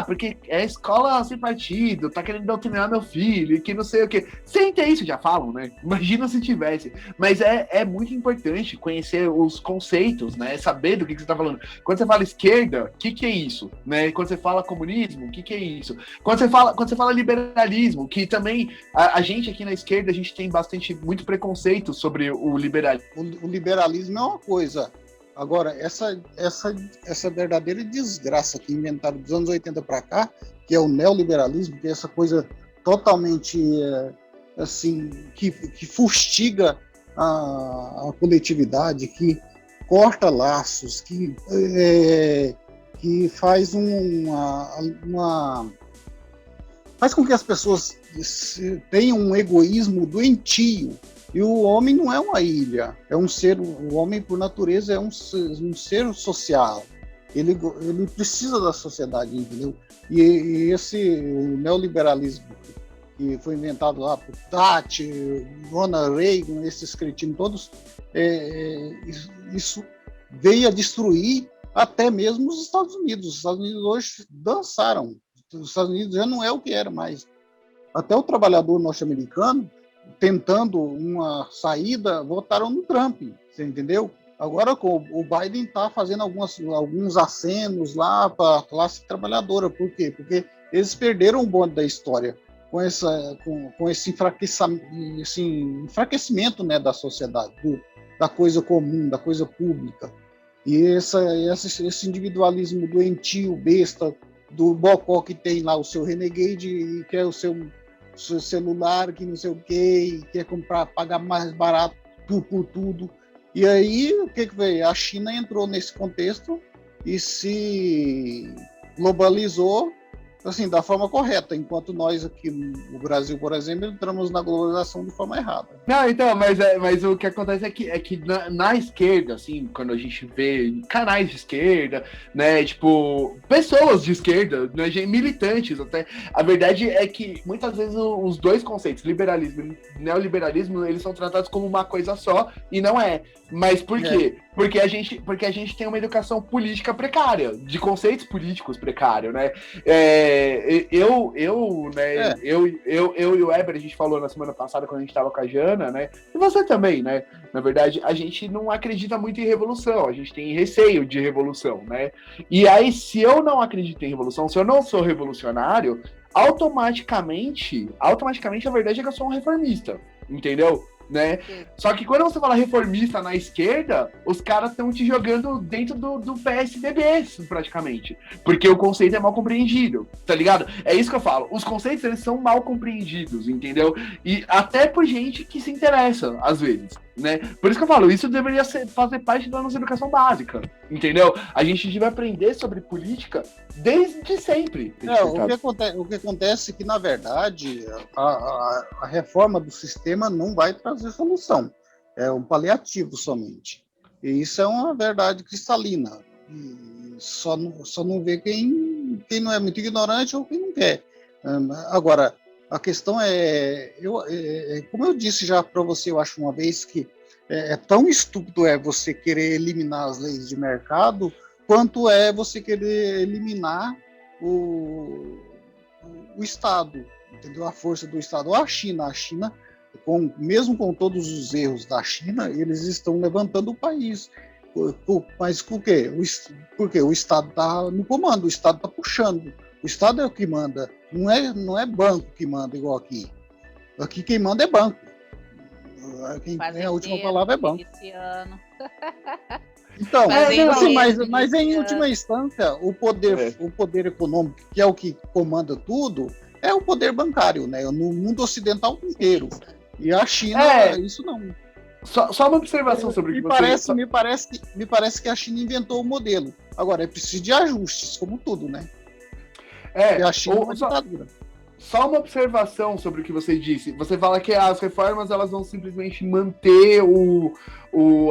Porque é escola sem partido, tá querendo doutrinar meu filho, que não sei o quê. Sem ter isso, já falam, né? Imagina se tivesse. Mas é muito importante conhecer os conceitos, né? Saber do que você tá falando. Quando você fala esquerda, o que é isso? Né? Quando você fala comunismo, o que é isso? Quando você fala liberalismo, que também a gente aqui na esquerda, a gente tem muito preconceito sobre o liberalismo. O liberalismo é uma coisa. Agora, essa verdadeira desgraça que inventaram dos anos 80 para cá, que é o neoliberalismo, que é essa coisa totalmente assim, que fustiga a coletividade, que corta laços, que faz faz com que as pessoas tenham um egoísmo doentio. E o homem não é uma ilha, o homem por natureza é um ser social. Ele precisa da sociedade, entendeu? E esse neoliberalismo que foi inventado lá por Thatcher, Ronald Reagan, esses cretinos todos, isso veio a destruir até mesmo os Estados Unidos. Os Estados Unidos hoje dançaram. Os Estados Unidos já não é o que era mais. Até o trabalhador norte-americano, tentando uma saída, votaram no Trump, você entendeu? Agora o Biden está fazendo alguns acenos lá para a classe trabalhadora. Por quê? Porque eles perderam o bonde da história com esse enfraquecimento, né, da sociedade, da coisa comum, da coisa pública. E esse individualismo doentio, besta, do bocó que tem lá o seu Renegade e quer o seu celular, que não sei o quê, e quer pagar mais barato por tudo. E aí, o que veio? A China entrou nesse contexto e se globalizou, assim, da forma correta, enquanto nós aqui no Brasil, por exemplo, entramos na globalização de forma errada. Não, então, mas o que acontece é que na esquerda, assim, quando a gente vê canais de esquerda, né, tipo, pessoas de esquerda, né, militantes até, a verdade é que muitas vezes os dois conceitos, liberalismo e neoliberalismo, eles são tratados como uma coisa só, e não é. Mas por quê? Porque a gente tem uma educação política precária, de conceitos políticos precários, né? Eu e o Weber, a gente falou na semana passada quando a gente estava com a Jana, né? E você também, né? Na verdade, a gente não acredita muito em revolução, a gente tem receio de revolução, né? E aí, se eu não acredito em revolução, se eu não sou revolucionário, automaticamente a verdade é que eu sou um reformista, entendeu? Né? Só que quando você fala reformista na esquerda, os caras estão te jogando dentro do PSDB, praticamente. Porque o conceito é mal compreendido, tá ligado? É isso que eu falo. Os conceitos, eles são mal compreendidos, entendeu? E até por gente que se interessa, às vezes, né? Por isso que eu falo, isso deveria fazer parte da nossa educação básica, entendeu? A gente deve aprender sobre política desde sempre. O que acontece é que, na verdade, a reforma do sistema não vai trazer solução. É um paliativo somente. E isso é uma verdade cristalina. E só não vê quem não é muito ignorante ou quem não quer. Agora, a questão como eu disse já para você, eu acho uma vez, que tão estúpido você querer eliminar as leis de mercado, quanto você querer eliminar o Estado, entendeu? A força do Estado. Ou a China, mesmo com todos os erros da China, eles estão levantando o país. Mas por quê? Porque o Estado está no comando, o Estado está puxando. O Estado é o que manda, não é banco que manda igual aqui. Aqui quem manda é banco. Quem tem a última palavra é banco. Então, mas em última instância, o poder econômico, que é o que comanda tudo, é o poder bancário, né? No mundo ocidental inteiro. E a China, isso não. Só uma observação sobre o que você... Me parece que a China inventou o modelo. Agora, é preciso de ajustes, como tudo, né? Porque a China é uma ditadura. Só uma observação sobre o que você disse. Você fala que as reformas, elas vão simplesmente manter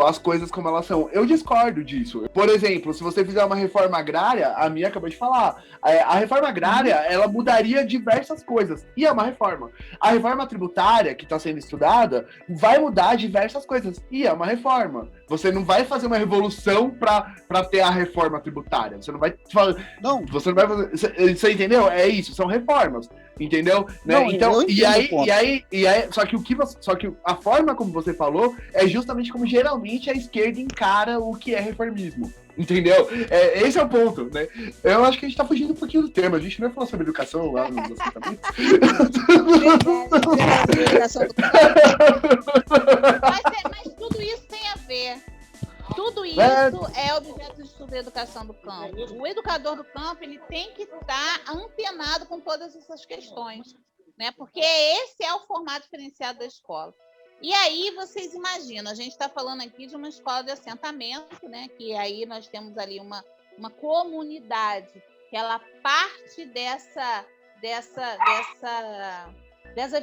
as coisas como elas são. Eu discordo disso. Por exemplo, se você fizer uma reforma agrária, a Mia acabou de falar, a reforma agrária, ela mudaria diversas coisas. E é uma reforma. A reforma tributária, que está sendo estudada, vai mudar diversas coisas. E é uma reforma. Você não vai fazer uma revolução para ter a reforma tributária. Você não vai... Você não vai fazer... Você entendeu? É isso, são reformas. Entendeu? Não, né? Então, e aí, só que a forma como você falou é justamente como geralmente a esquerda encara o que é reformismo. Entendeu? Esse é o ponto, né? Eu acho que a gente tá fugindo um pouquinho do tema. A gente não vai falar sobre educação lá nos assentamentos. Mas tudo isso tem a ver. Tudo isso é objeto de estudo da educação do campo. O educador do campo, ele tem que estar antenado com todas essas questões. né? Porque esse é o formato diferenciado da escola. E aí vocês imaginam, a gente está falando aqui de uma escola de assentamento, né? Que aí nós temos ali uma comunidade que ela parte dessa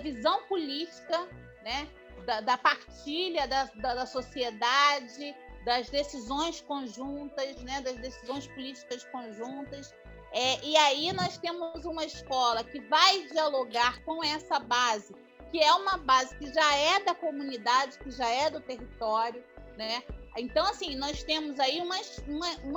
visão política, né? Da partilha da sociedade, das decisões conjuntas, né? Das decisões políticas conjuntas. E aí nós temos uma escola que vai dialogar com essa base, que é uma base que já é da comunidade, que já é do território, né? Então, assim, nós temos aí uma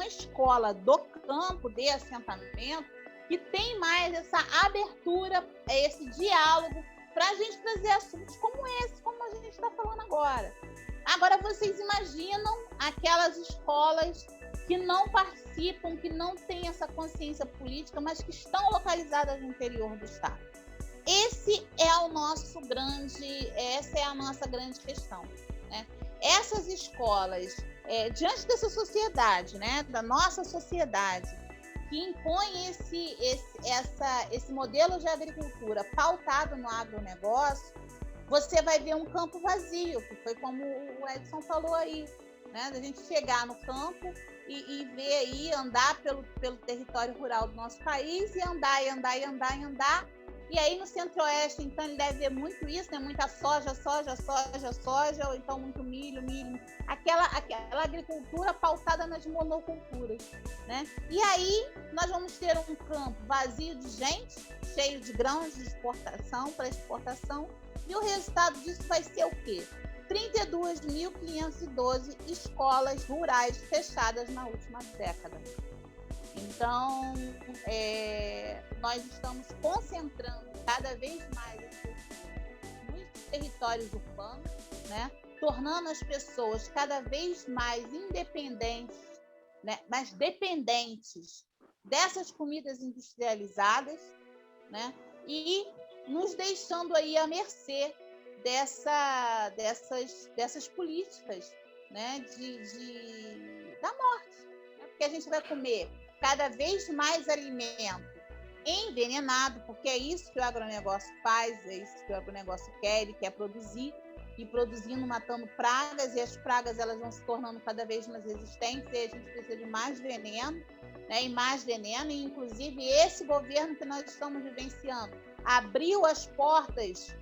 escola do campo de assentamento que tem mais essa abertura, esse diálogo, para a gente trazer assuntos como esse, como a gente está falando agora. Agora, vocês imaginam aquelas escolas que não participam, que não têm essa consciência política, mas que estão localizadas no interior do Estado. Essa é a nossa grande questão, né? Essas escolas, diante dessa sociedade, né, da nossa sociedade, que impõe esse modelo de agricultura pautado no agronegócio, você vai ver um campo vazio, que foi como o Edson falou aí, né? Da gente chegar no campo e ver aí, andar pelo território rural do nosso país e andar. E aí no Centro-Oeste, então, ele deve ver muito isso, né? Muita soja, ou então muito milho. Aquela agricultura pautada nas monoculturas, né? E aí nós vamos ter um campo vazio de gente, cheio de grãos de exportação, para exportação, e o resultado disso vai ser o quê? 32.512 escolas rurais fechadas na última década. Então, nós estamos concentrando cada vez mais nos territórios urbanos, né? Tornando as pessoas cada vez mais independentes, né? Mas dependentes dessas comidas industrializadas, né? E nos deixando aí à mercê dessas políticas, né? Da morte, né? Porque a gente vai comer cada vez mais alimento envenenado, porque é isso que o agronegócio faz, é isso que o agronegócio quer, ele quer produzir, e produzindo, matando pragas, e as pragas elas vão se tornando cada vez mais resistentes, e a gente precisa de mais veneno, né? E inclusive esse governo que nós estamos vivenciando abriu as portas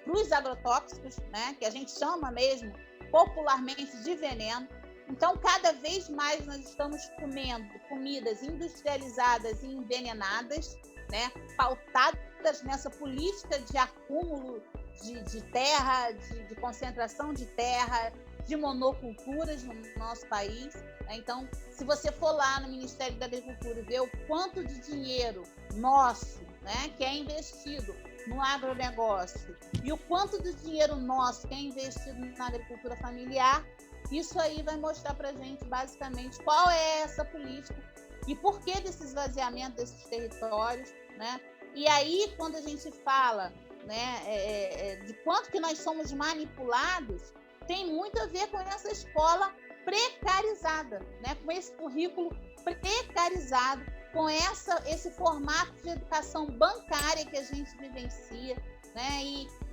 para os agrotóxicos, né? Que a gente chama mesmo popularmente de veneno. Então, cada vez mais nós estamos comendo comidas industrializadas e envenenadas, né? Pautadas nessa política de acúmulo de terra, de concentração de terra, de monoculturas no nosso país. Então, se você for lá no Ministério da Agricultura e ver o quanto de dinheiro nosso, né, que é investido no agronegócio, e o quanto de dinheiro nosso que é investido na agricultura familiar, isso aí vai mostrar para a gente, basicamente, qual é essa política e por que desse esvaziamento desses territórios, né? E aí, quando a gente fala, né, de quanto que nós somos manipulados, tem muito a ver com essa escola precarizada, né? Com esse currículo precarizado, com esse formato de educação bancária que a gente vivencia, né?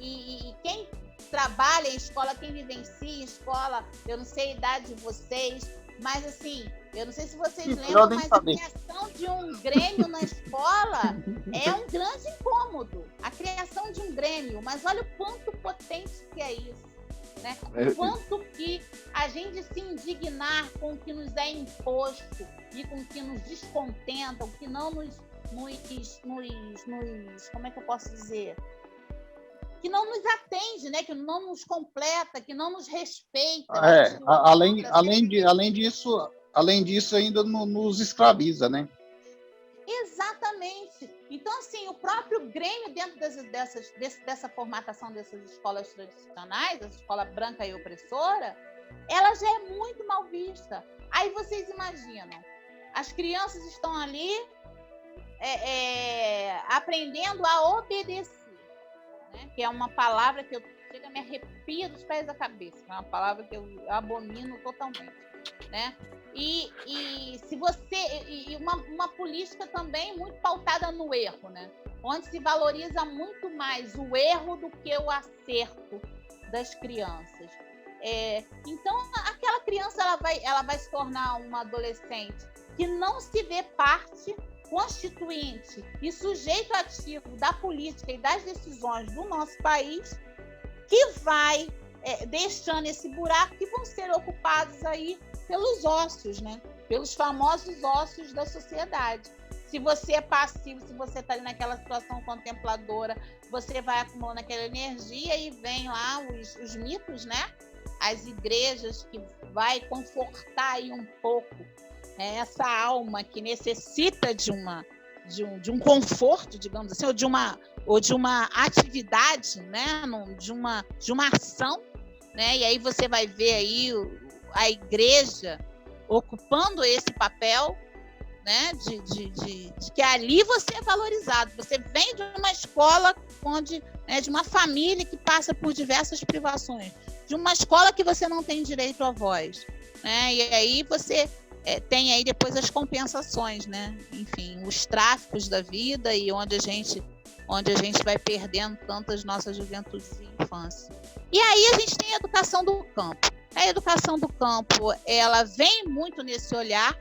E quem trabalha em escola, quem vivencia em escola, eu não sei a idade de vocês, mas assim, eu não sei se vocês lembram, mas a criação de um grêmio na escola é um grande incômodo. A criação de um grêmio, mas olha o quanto potente que é isso, né? O quanto que a gente se indignar com o que nos é imposto e com o que nos descontenta, o que não nos como é que eu posso dizer? Que não nos atende, né? Que não nos completa, que não nos respeita. Além disso, ainda nos escraviza, né? Exatamente. Então, assim, o próprio Grêmio, dentro dessa formatação dessas escolas tradicionais, essa escola branca e opressora, ela já é muito mal vista. Aí vocês imaginam, as crianças estão ali aprendendo a obedecer, né? Que é uma palavra que chega a me arrepia dos pés da cabeça, é uma palavra que eu abomino totalmente, né? E se você uma política também muito pautada no erro, né? onde se valoriza muito mais o erro do que o acerto das crianças. Então, aquela criança ela vai se tornar uma adolescente que não se vê parte constituinte e sujeito ativo da política e das decisões do nosso país, que vai deixando esse buraco, que vão ser ocupados aí pelos ócios, né? Pelos famosos ócios da sociedade. Se você é passivo, se você está ali naquela situação contempladora, você vai acumulando aquela energia e vem lá os mitos, né? As igrejas que vai confortar aí um pouco, né? Essa alma que necessita de um conforto, digamos assim, ou de uma atividade, né? de uma ação, né? E aí você vai ver aí a igreja ocupando esse papel, né? De que ali você é valorizado. Você vem de uma escola onde, né, de uma família que passa por diversas privações, de uma escola que você não tem direito à voz, né? E aí você tem aí depois as compensações, né? Enfim, os tráficos da vida e onde a gente vai perdendo tantas nossas juventudes e infância. E aí a gente tem a educação do campo. A educação do campo, ela vem muito nesse olhar,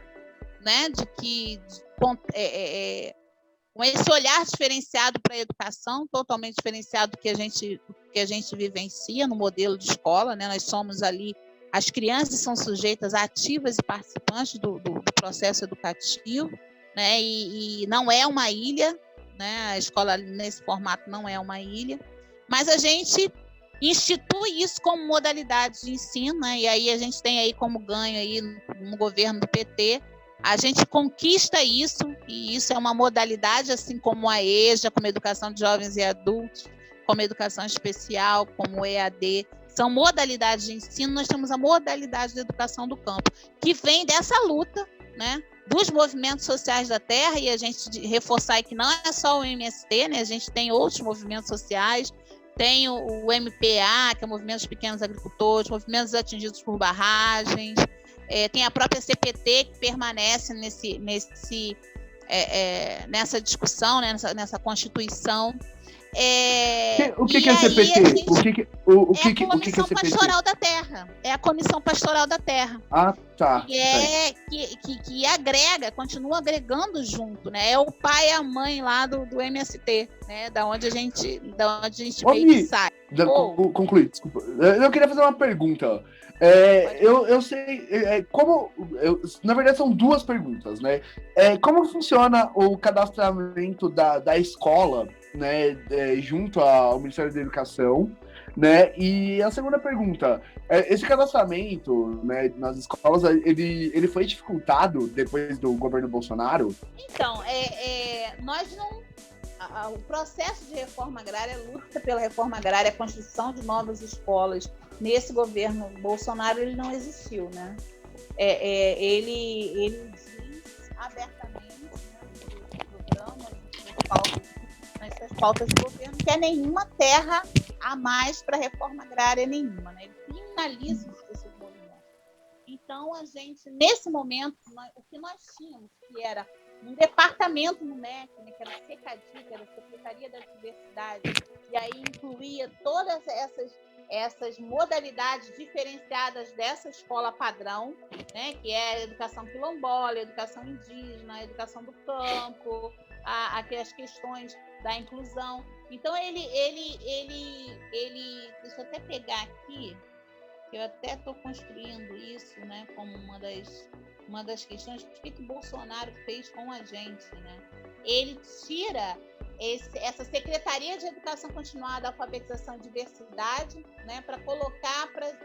né, com esse olhar diferenciado para a educação, totalmente diferenciado do que a gente vivencia no modelo de escola, né? Nós somos ali, as crianças são sujeitas ativas e participantes do processo educativo, né? E não é uma ilha, né? A escola nesse formato não é uma ilha, mas a gente institui isso como modalidade de ensino, né? E aí a gente tem aí como ganho aí no governo do PT, a gente conquista isso, e isso é uma modalidade, assim como a EJA, como a educação de jovens e adultos, como a educação especial, como o EAD, são modalidades de ensino. Nós temos a modalidade de educação do campo, que vem dessa luta, né, dos movimentos sociais da terra, e a gente reforçar que não é só o MST, né, a gente tem outros movimentos sociais, tem o MPA, que é o Movimento dos Pequenos Agricultores, movimentos atingidos por barragens, tem a própria CPT que permanece nessa discussão, né, nessa Constituição. O que é a CPT? É a Comissão Pastoral da Terra. É a Comissão Pastoral da Terra. Ah, tá. Que agrega, continua agregando junto, né? É o pai e a mãe lá do MST, né? Da onde a gente meio que sai. Conclui, desculpa. Eu queria fazer uma pergunta. Eu sei, na verdade são duas perguntas, né? Como funciona o cadastramento da escola, né, junto ao Ministério da Educação, né? E a segunda pergunta, esse cadastramento, né, nas escolas, ele foi dificultado depois do governo Bolsonaro? Então, nós não... O processo de reforma agrária, a luta pela reforma agrária, a construção de novas escolas nesse governo Bolsonaro, ele não existiu, né? Ele diz abertamente, né, nos programas, nessas pautas de governo, que é nenhuma terra a mais para reforma agrária nenhuma, né? Ele criminaliza esse movimento. Então, a gente, nesse momento, o que nós tínhamos, que era um departamento no MEC, né, que era a SECADI, que era a Secretaria da Diversidade, e aí incluía todas essas modalidades diferenciadas dessa escola padrão, né, que é a educação quilombola, a educação indígena, a educação do campo, aquelas questões da inclusão. Então, ele deixa eu até pegar aqui, que eu até estou construindo isso, né, como uma das questões, o que o Bolsonaro fez com a gente, né? Ele tira essa Secretaria de Educação Continuada, Alfabetização e Diversidade, né, para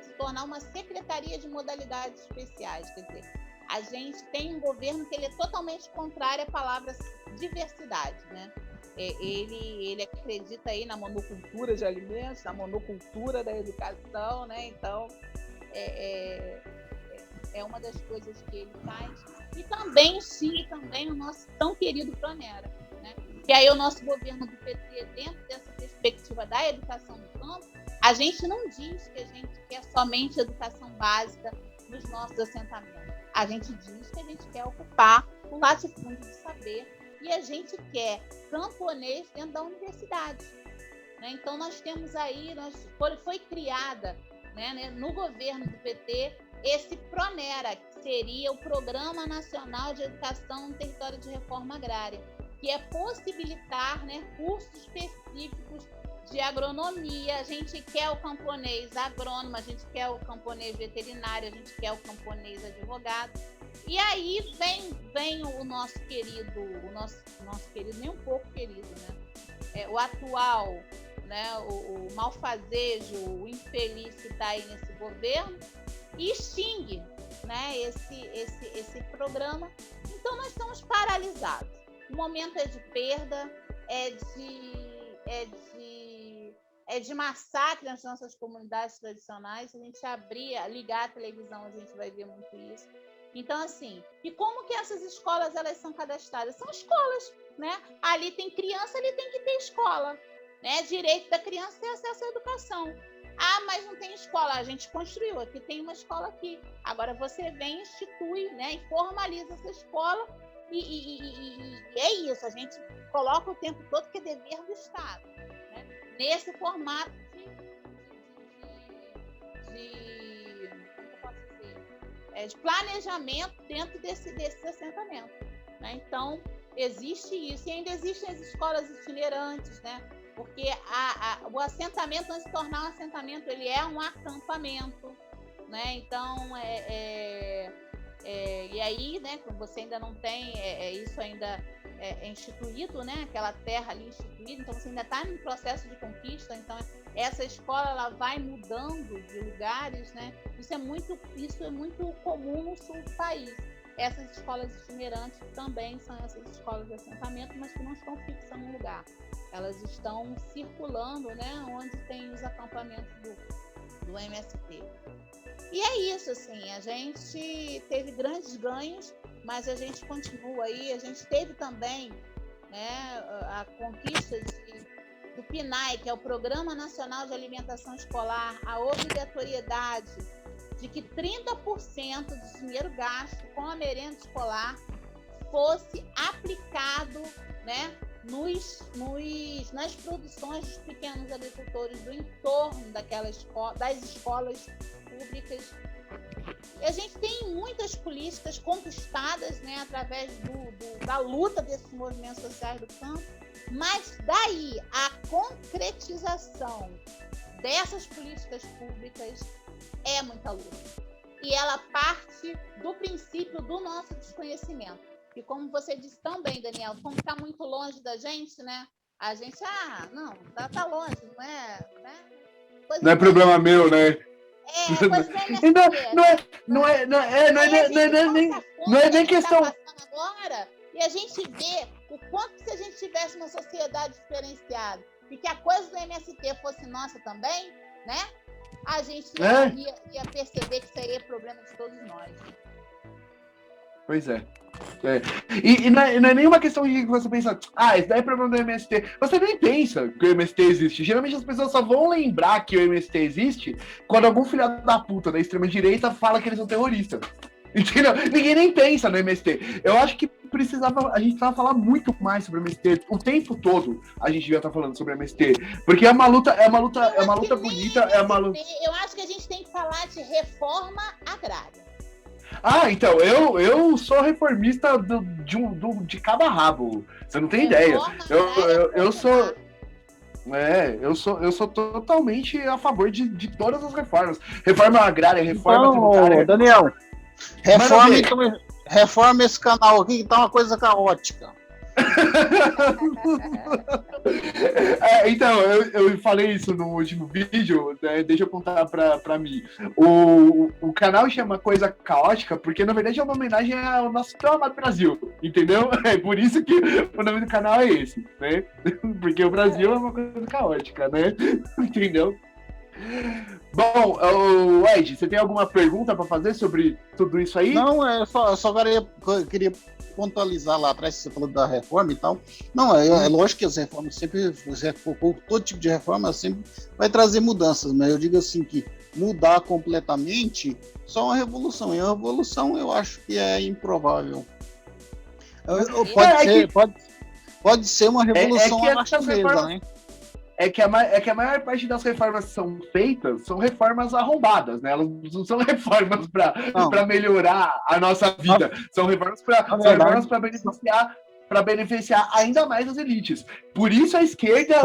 se tornar uma Secretaria de Modalidades Especiais. Quer dizer, a gente tem um governo que ele é totalmente contrário à palavra diversidade, né? Ele acredita aí na monocultura de alimentos, na monocultura da educação, né? Então, é uma das coisas que ele faz. E também o nosso tão querido Pronera, né? Que aí o nosso governo do PT, dentro dessa perspectiva da educação do campo, a gente não diz que a gente quer somente educação básica nos nossos assentamentos. A gente diz que a gente quer ocupar o latifúndio de saber. E e a gente quer camponês dentro da universidade. Né? Então, nós temos aí, foi criada, né, no governo do PT, esse PRONERA, que seria o Programa Nacional de Educação no Território de Reforma Agrária, que é possibilitar, né, cursos específicos de agronomia. A gente quer o camponês agrônomo, a gente quer o camponês veterinário, a gente quer o camponês advogado. E aí vem o nosso querido, nem um pouco querido, né? O atual, né, o malfazejo, o infeliz que está aí nesse governo, e extingue, né, esse programa. Então, nós estamos paralisados. O momento é de perda, é de massacre nas nossas comunidades tradicionais. Se a gente ligar a televisão, a gente vai ver muito isso. Então, assim, e como que essas escolas, elas são cadastradas? São escolas, né? Ali tem criança, ali tem que ter escola, né? Direito da criança é ter acesso à educação. Ah, mas não tem escola. A gente construiu, aqui tem uma escola aqui. Agora você vem, institui, né? E formaliza essa escola e é isso. A gente coloca o tempo todo que é dever do Estado, né? Nesse formato de planejamento dentro desse assentamento, né? Então, existe isso. E ainda existem as escolas itinerantes, né? Porque o assentamento, antes de tornar um assentamento, ele é um acampamento, né? Então, e aí, né, como você ainda não tem isso ainda instituído, né? Aquela terra ali instituída, então você ainda está em processo de conquista. Então, essa escola, ela vai mudando de lugares, né? Isso é muito comum no sul do país. Essas escolas itinerantes também são essas escolas de assentamento, mas que não estão fixas num lugar. Elas estão circulando, né, onde tem os acampamentos do MST. E é isso, assim, a gente teve grandes ganhos, mas a gente continua aí. A gente teve também, né, a conquista do PNAE, que é o Programa Nacional de Alimentação Escolar, a obrigatoriedade de que 30% do dinheiro gasto com a merenda escolar fosse aplicado, né, nas produções dos pequenos agricultores do entorno das escolas públicas. E a gente tem muitas políticas conquistadas, né, através da luta desses movimentos sociais do campo, mas daí a concretização dessas políticas públicas é muita luta. E ela parte do princípio do nosso desconhecimento. E como você disse tão bem, Daniel, como está muito longe da gente, né? A gente, não, tá longe, não é? Né? Não é problema meu, né? Não é nem questão. Tá agora, e a gente vê o quanto que, se a gente tivesse uma sociedade diferenciada e que a coisa do MST fosse nossa também, né? A gente ia perceber que isso aí é problema de todos nós. Pois é. E não é nenhuma questão de você pensar, isso daí é problema do MST. Você nem pensa que o MST existe. Geralmente as pessoas só vão lembrar que o MST existe quando algum filho da puta da extrema-direita fala que eles são terroristas. Entendeu? Ninguém nem pensa no MST. Eu acho que a gente precisava falar muito mais sobre o MST. O tempo todo a gente devia estar falando sobre o MST. Porque é uma luta bonita. Eu acho que a gente tem que falar de reforma agrária. Então, eu sou reformista de cabo a rabo. Você não tem ideia. Eu sou totalmente a favor de todas as reformas. Reforma agrária, reforma tributária. Daniel, reforma esse canal aqui que tá uma coisa caótica. Então, eu falei isso no último vídeo, né? Deixa eu contar pra mim. O canal chama Coisa Caótica porque, na verdade, é uma homenagem ao nosso tão amado Brasil, entendeu? É por isso que o nome do canal é esse, né? Porque o Brasil é uma coisa caótica, né? Entendeu? Bom, Ed, você tem alguma pergunta para fazer sobre tudo isso aí? Não, só queria pontualizar lá atrás, você falou da reforma e tal. Não, é lógico que as reformas sempre, todo tipo de reforma sempre vai trazer mudanças, mas eu digo assim que mudar completamente só uma revolução. E a revolução eu acho que é improvável. Pode ser uma revolução que anarquista, né? É que a maior parte das reformas que são feitas são reformas arrombadas, né? Elas não são reformas para melhorar a nossa vida. São reformas para beneficiar ainda mais as elites. Por isso a esquerda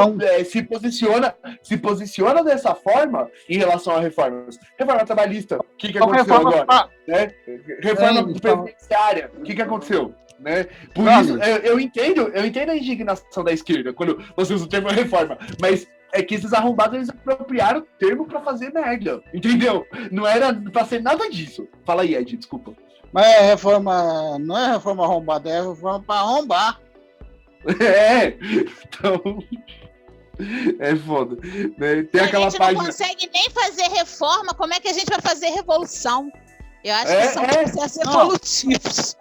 se posiciona dessa forma em relação a reformas. Reforma trabalhista, o que aconteceu agora? Né? Reforma previdenciária, o que aconteceu? Né? Por isso, eu entendo a indignação da esquerda quando você usa o termo reforma, mas é que esses arrombados eles apropriaram o termo pra fazer merda, entendeu? Não era pra ser nada disso. Fala aí, Ed, desculpa. Mas não é reforma arrombada, é reforma pra arrombar. Então... É foda. Né? Tem aquela página... A gente não consegue nem fazer reforma, como é que a gente vai fazer revolução? Eu acho que são processos evolutivos.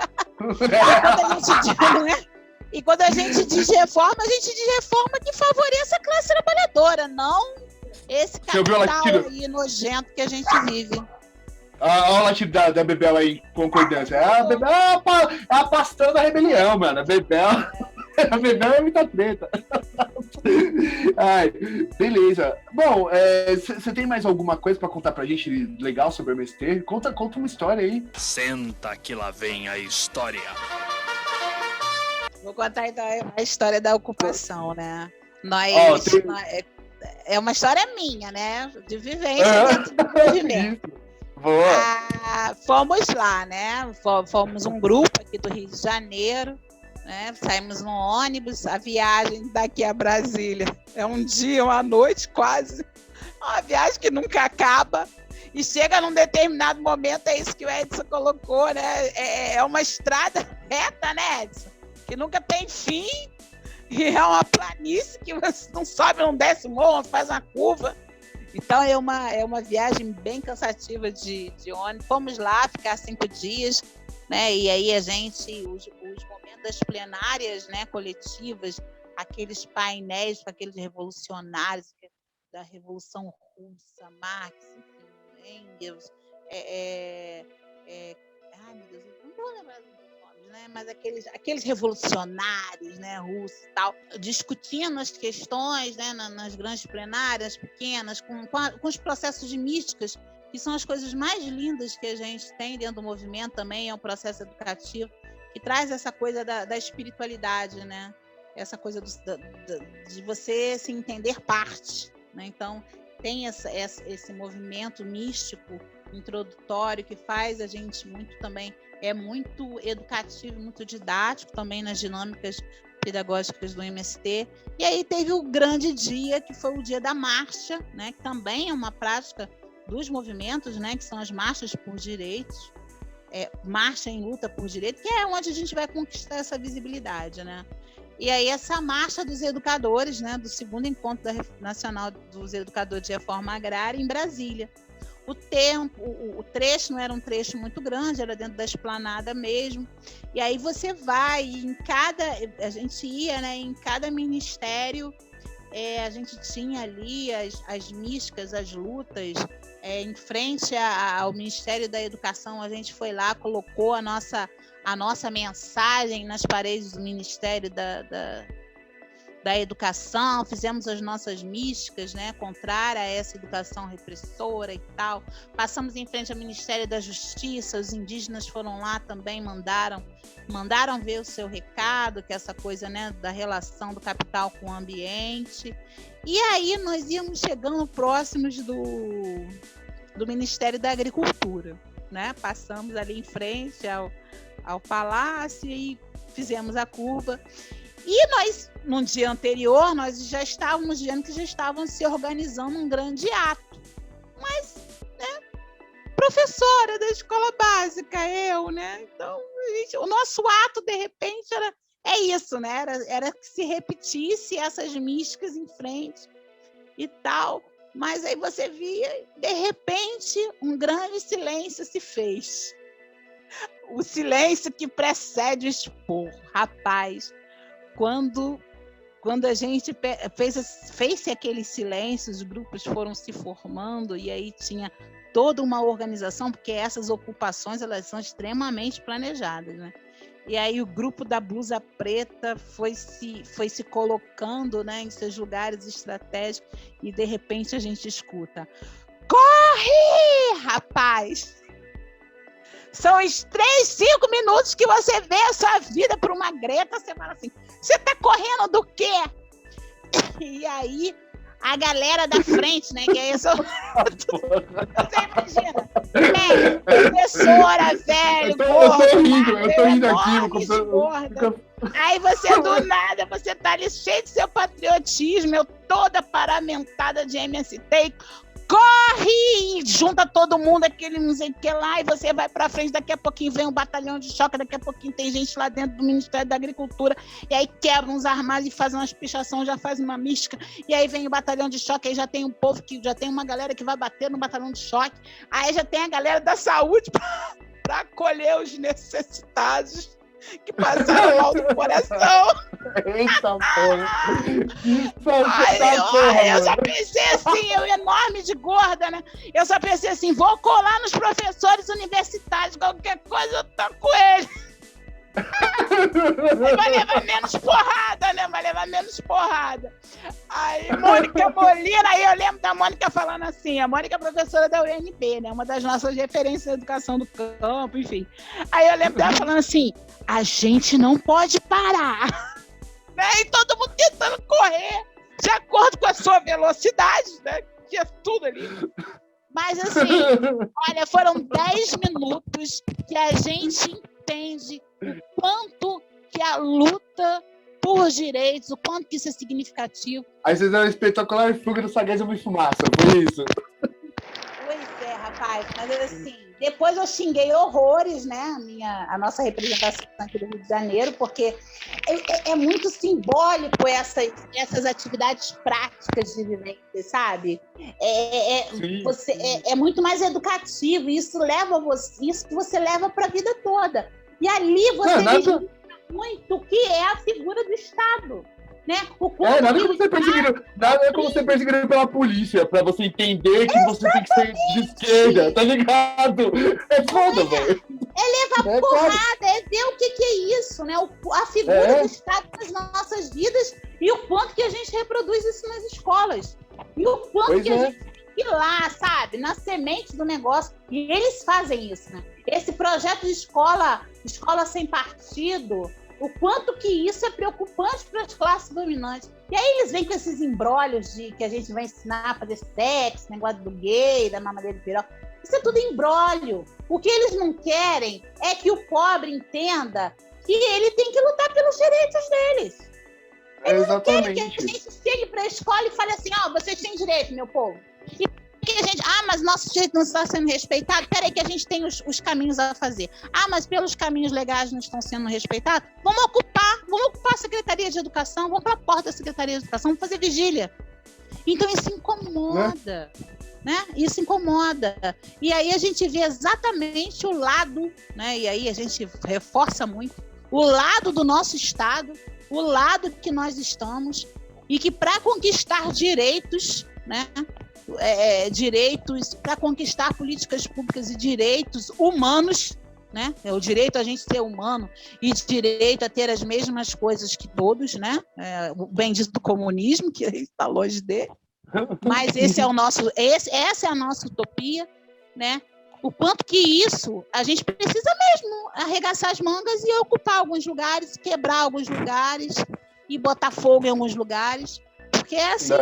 E quando a gente diz reforma que favoreça a classe trabalhadora, não esse capital aí nojento que a gente vive. Olha o latido da Bebel aí, concordância. A Bebel é a pastão da rebelião, mano. A Bebel é muita treta. Ai, beleza. Bom, você tem mais alguma coisa pra contar pra gente legal sobre o MST? Conta uma história aí. Senta que lá vem a história. Vou contar então a história da ocupação, né? É uma história minha, né? De vivência dentro do movimento. Fomos lá, né? Fomos um grupo aqui do Rio de Janeiro, né? Saímos no ônibus, a viagem daqui a Brasília é um dia, uma noite quase, uma viagem que nunca acaba e chega num determinado momento, é isso que o Edson colocou, né? É uma estrada reta, né, Edson? Que nunca tem fim e é uma planície que você não sobe, não desce morro, faz uma curva. Então é uma viagem bem cansativa de ônibus. Fomos lá ficar 5 dias, né? E aí os momentos das plenárias, né, coletivas, aqueles painéis com aqueles revolucionários da Revolução Russa, Marx, enfim, Engels, ai meu Deus, eu não vou lembrar dos nomes, né? Mas aqueles revolucionários, né, russos e tal, discutindo as questões, né, nas grandes plenárias, pequenas, com os processos de místicas, que são as coisas mais lindas que a gente tem dentro do movimento também, é um processo educativo, que traz essa coisa da espiritualidade, né? Essa coisa de você se entender parte, né? Então, tem esse movimento místico, introdutório, que faz a gente muito também, é muito educativo, muito didático também nas dinâmicas pedagógicas do MST. E aí teve o grande dia, que foi o dia da marcha, né? Que também é uma prática dos movimentos, né? Que são as marchas por direitos, marcha em luta por direito, que é onde a gente vai conquistar essa visibilidade, né? E aí essa marcha dos educadores, né, do segundo encontro nacional dos educadores de reforma agrária em Brasília. O trecho não era um trecho muito grande, era dentro da esplanada mesmo. E aí você vai, a gente ia, né, em cada ministério, a gente tinha ali as místicas, as lutas. Em frente ao Ministério da Educação, a gente foi lá, colocou a nossa mensagem nas paredes do Ministério da Educação, fizemos as nossas místicas, né, contrária a essa educação repressora e tal. Passamos em frente ao Ministério da Justiça, os indígenas foram lá também, mandaram ver o seu recado, que é essa coisa, né, da relação do capital com o ambiente. E aí nós íamos chegando próximos do Ministério da Agricultura, né? Passamos ali em frente ao palácio e fizemos a curva. E nós, no dia anterior, nós já estávamos vendo que já estavam se organizando um grande ato. Mas, né, professora da escola básica, eu, né? Então, o nosso ato, de repente, é isso, né? Era que se repetisse essas místicas em frente e tal. Mas aí você via, de repente, um grande silêncio se fez. O silêncio que precede o esporro. Rapaz, quando a gente fez aquele silêncio, os grupos foram se formando e aí tinha toda uma organização, porque essas ocupações elas são extremamente planejadas, né? E aí o grupo da blusa preta foi se colocando, né, em seus lugares estratégicos e de repente a gente escuta: corre, rapaz! São os 3, 5 minutos que você vê a sua vida por uma Greta, você fala assim, você tá correndo do quê? E aí a galera da frente, né, que é isso, você imagina, professora, velho, eu tô rindo aqui. Aí você, do nada, você tá ali cheio de seu patriotismo, eu toda paramentada de MST, corre! E junta todo mundo, aquele não sei o que lá, e você vai pra frente, daqui a pouquinho vem um batalhão de choque, daqui a pouquinho tem gente lá dentro do Ministério da Agricultura, e aí quebra uns armários e faz umas pichação, já faz uma mística, e aí vem o batalhão de choque, aí já tem um povo, já tem uma galera que vai bater no batalhão de choque, aí já tem a galera da saúde pra acolher os necessitados que passaram mal do coração. Eita porra! Eu só pensei assim, eu enorme de gorda, né? Eu só pensei assim, vou colar nos professores universitários, qualquer coisa eu tô com eles. Vai levar menos porrada, né? Vai levar menos porrada. Aí, Mônica Molina, aí eu lembro da Mônica falando assim, a Mônica é professora da UNB, né? Uma das nossas referências da educação do campo, enfim. Aí eu lembro dela falando assim, a gente não pode parar. Né? E todo mundo tentando correr de acordo com a sua velocidade, né? Que é tudo ali. Mas assim, olha, foram 10 minutos que a gente entende o quanto que a luta por direitos, o quanto que isso é significativo. Aí vocês deram espetacular fuga do Sagésimo e Fumaça, foi isso? Pois é, rapaz, mas assim, depois eu xinguei horrores, né, a nossa representação aqui do Rio de Janeiro, porque é muito simbólico essas atividades práticas de vivência, sabe? É muito mais educativo, e isso você leva para a vida toda. E ali você vê muito o que é a figura do Estado. Né? Nada é como ser perseguido pela polícia, pra você entender que você tem que ser de esquerda, tá ligado? É foda, velho. É levar porrada, é ver o que é isso, né? A figura do Estado nas nossas vidas e o quanto que a gente reproduz isso nas escolas. E o quanto que a gente tem que ir lá, sabe? Na semente do negócio. E eles fazem isso, né? Esse projeto de escola sem partido, o quanto que isso é preocupante para as classes dominantes. E aí eles vêm com esses embrólios de que a gente vai ensinar a fazer sexo, negócio do gay, da mamadeira de piroca. Isso é tudo embrólio. O que eles não querem é que o pobre entenda que ele tem que lutar pelos direitos deles. Eles não querem que a gente chegue para a escola e fale assim, vocês têm direito, meu povo. Que a gente, mas nosso direito não está sendo respeitado, peraí que a gente tem os caminhos a fazer. Mas pelos caminhos legais não estão sendo respeitados, vamos ocupar a Secretaria de Educação, vamos para a porta da Secretaria de Educação, vamos fazer vigília. Então isso incomoda, né? Isso incomoda. E aí a gente vê exatamente o lado, né? E aí a gente reforça muito, o lado do nosso Estado, o lado que nós estamos, e que para conquistar direitos, né? Direitos, para conquistar políticas públicas e direitos humanos, né? O direito a gente ser humano e direito a ter as mesmas coisas que todos, né? O bendito do comunismo, que está longe dele, mas essa é a nossa utopia, né? O quanto que isso a gente precisa mesmo arregaçar as mangas e ocupar alguns lugares, quebrar alguns lugares e botar fogo em alguns lugares. Porque é assim,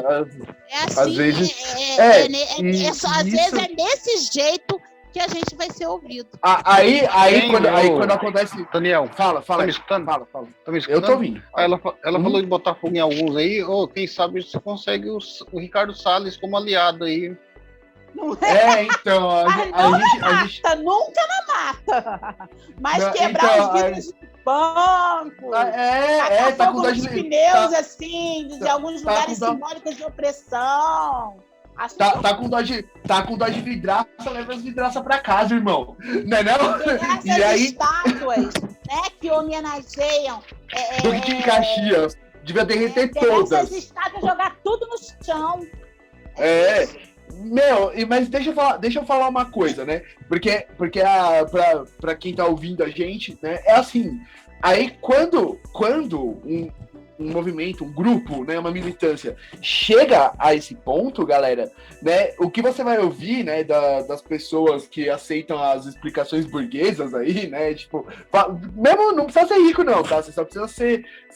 às vezes é desse jeito que a gente vai ser ouvido. Quando acontece... Daniel, fala. Tá me escutando? Fala. Tá me escutando? Eu tô ouvindo. Ela falou de botar fogo em alguns aí, quem sabe você consegue o Ricardo Salles como aliado aí. Então... Nunca na mata. Mas quebrar os vidros de banco, tá com os pneus, assim, de alguns lugares simbólicos de opressão. Tá com dó de vidraça, leva as vidraças pra casa, irmão. Não é não? E aí... estátuas, né, que homenageiam... Duque de Caxias. Devia derreter todas. Essas estátuas, jogar tudo no chão. Mas deixa eu falar uma coisa, né? Porque pra quem tá ouvindo a gente, né? É assim, Aí, quando um movimento, um grupo, né, uma militância chega a esse ponto, galera, né, o que você vai ouvir, né, das pessoas que aceitam as explicações burguesas aí, né, tipo, mesmo não precisa ser rico não, tá, você só precisa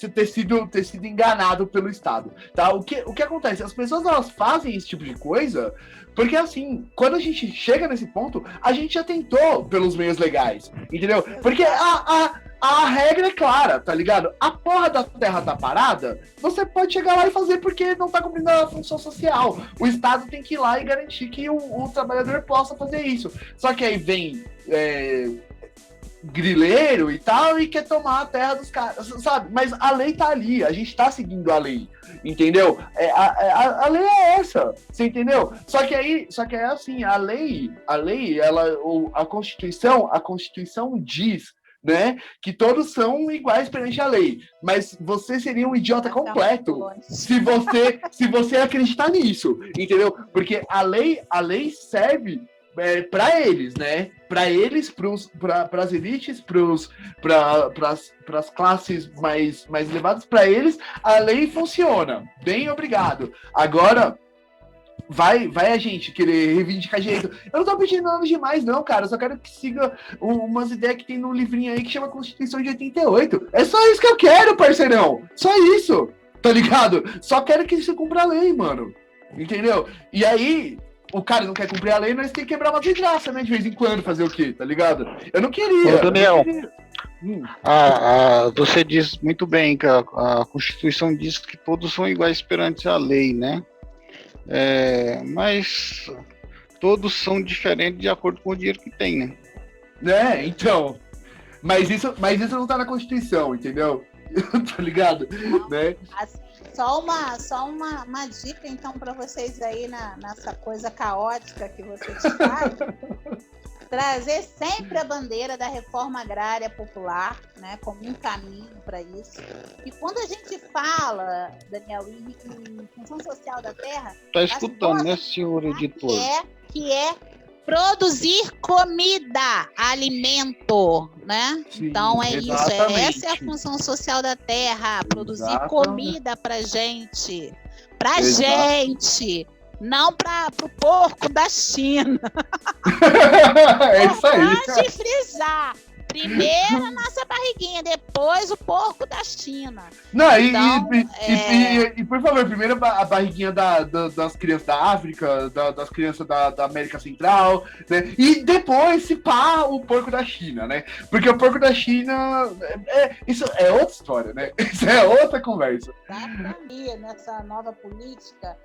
ter sido enganado pelo Estado, tá, o que acontece, as pessoas, elas fazem esse tipo de coisa porque, assim, quando a gente chega nesse ponto, a gente já tentou pelos meios legais, entendeu? Porque a regra é clara, tá ligado? A porra da terra tá parada, você pode chegar lá e fazer porque não tá cumprindo a função social. O Estado tem que ir lá e garantir que o trabalhador possa fazer isso. Só que aí vem grileiro e tal e quer tomar a terra dos caras, sabe? Mas a lei tá ali, a gente tá seguindo a lei, entendeu? A lei é essa, você entendeu? Só que aí assim, a lei, a Constituição diz, né, que todos são iguais perante a lei, mas você seria um idiota completo se você acreditar nisso, entendeu? Porque a lei serve para eles, né? Para eles, para as elites, para as classes mais elevadas, para eles a lei funciona. Bem, obrigado. Agora vai a gente querer reivindicar direito. Eu não tô pedindo nada demais, não, cara. Eu só quero que siga umas ideias que tem no livrinho aí que chama Constituição de 88. É só isso que eu quero, parceirão. Só isso, tá ligado? Só quero que se cumpra a lei, mano. Entendeu? E aí, o cara não quer cumprir a lei, nós tem que quebrar uma desgraça, né? De vez em quando, fazer o quê, tá ligado? Eu não queria. Ô, Daniel, você diz muito bem que a Constituição diz que todos são iguais perante a lei, né? Mas todos são diferentes de acordo com o dinheiro que tem, né? Então. Mas isso não tá na Constituição, entendeu? Tá ligado? Né? Assim, só uma dica, então, para vocês aí nessa coisa caótica que vocês fazem. Trazer sempre a bandeira da reforma agrária popular, né, como um caminho para isso. E quando a gente fala, Daniel, em função social da terra... Está escutando, né, senhor editor? Que é produzir comida, alimento, né? Sim, então é exatamente. Isso, essa é a função social da terra, produzir comida pra gente. Gente! Não para o porco da China. É isso aí. Importante frisar. Primeiro a nossa barriguinha, depois o porco da China. Não, e por favor, primeiro a barriguinha das crianças da África, das crianças da América Central, né? E depois, se pá, o porco da China, né? Porque o porco da China, isso é outra história, né? Isso é outra conversa. E nessa nova política,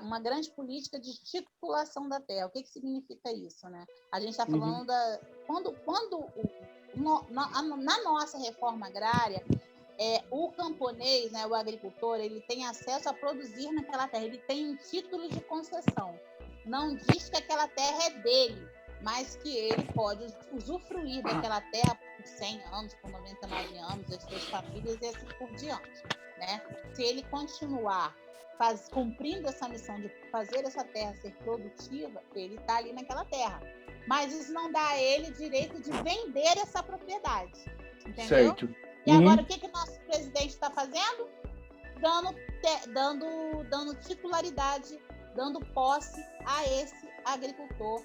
uma grande política de titulação da terra. O que significa isso, né? A gente está falando na nossa reforma agrária, o camponês, né, o agricultor, ele tem acesso a produzir naquela terra, ele tem um título de concessão. Não diz que aquela terra é dele, mas que ele pode usufruir daquela terra por 100 anos, por 99 anos, as suas famílias e assim por diante, né? Se ele continuar cumprindo essa missão de fazer essa terra ser produtiva, ele está ali naquela terra. Mas isso não dá a ele direito de vender essa propriedade, entendeu? Certo. E agora o que o nosso presidente está fazendo? Dando titularidade, dando posse a esse agricultor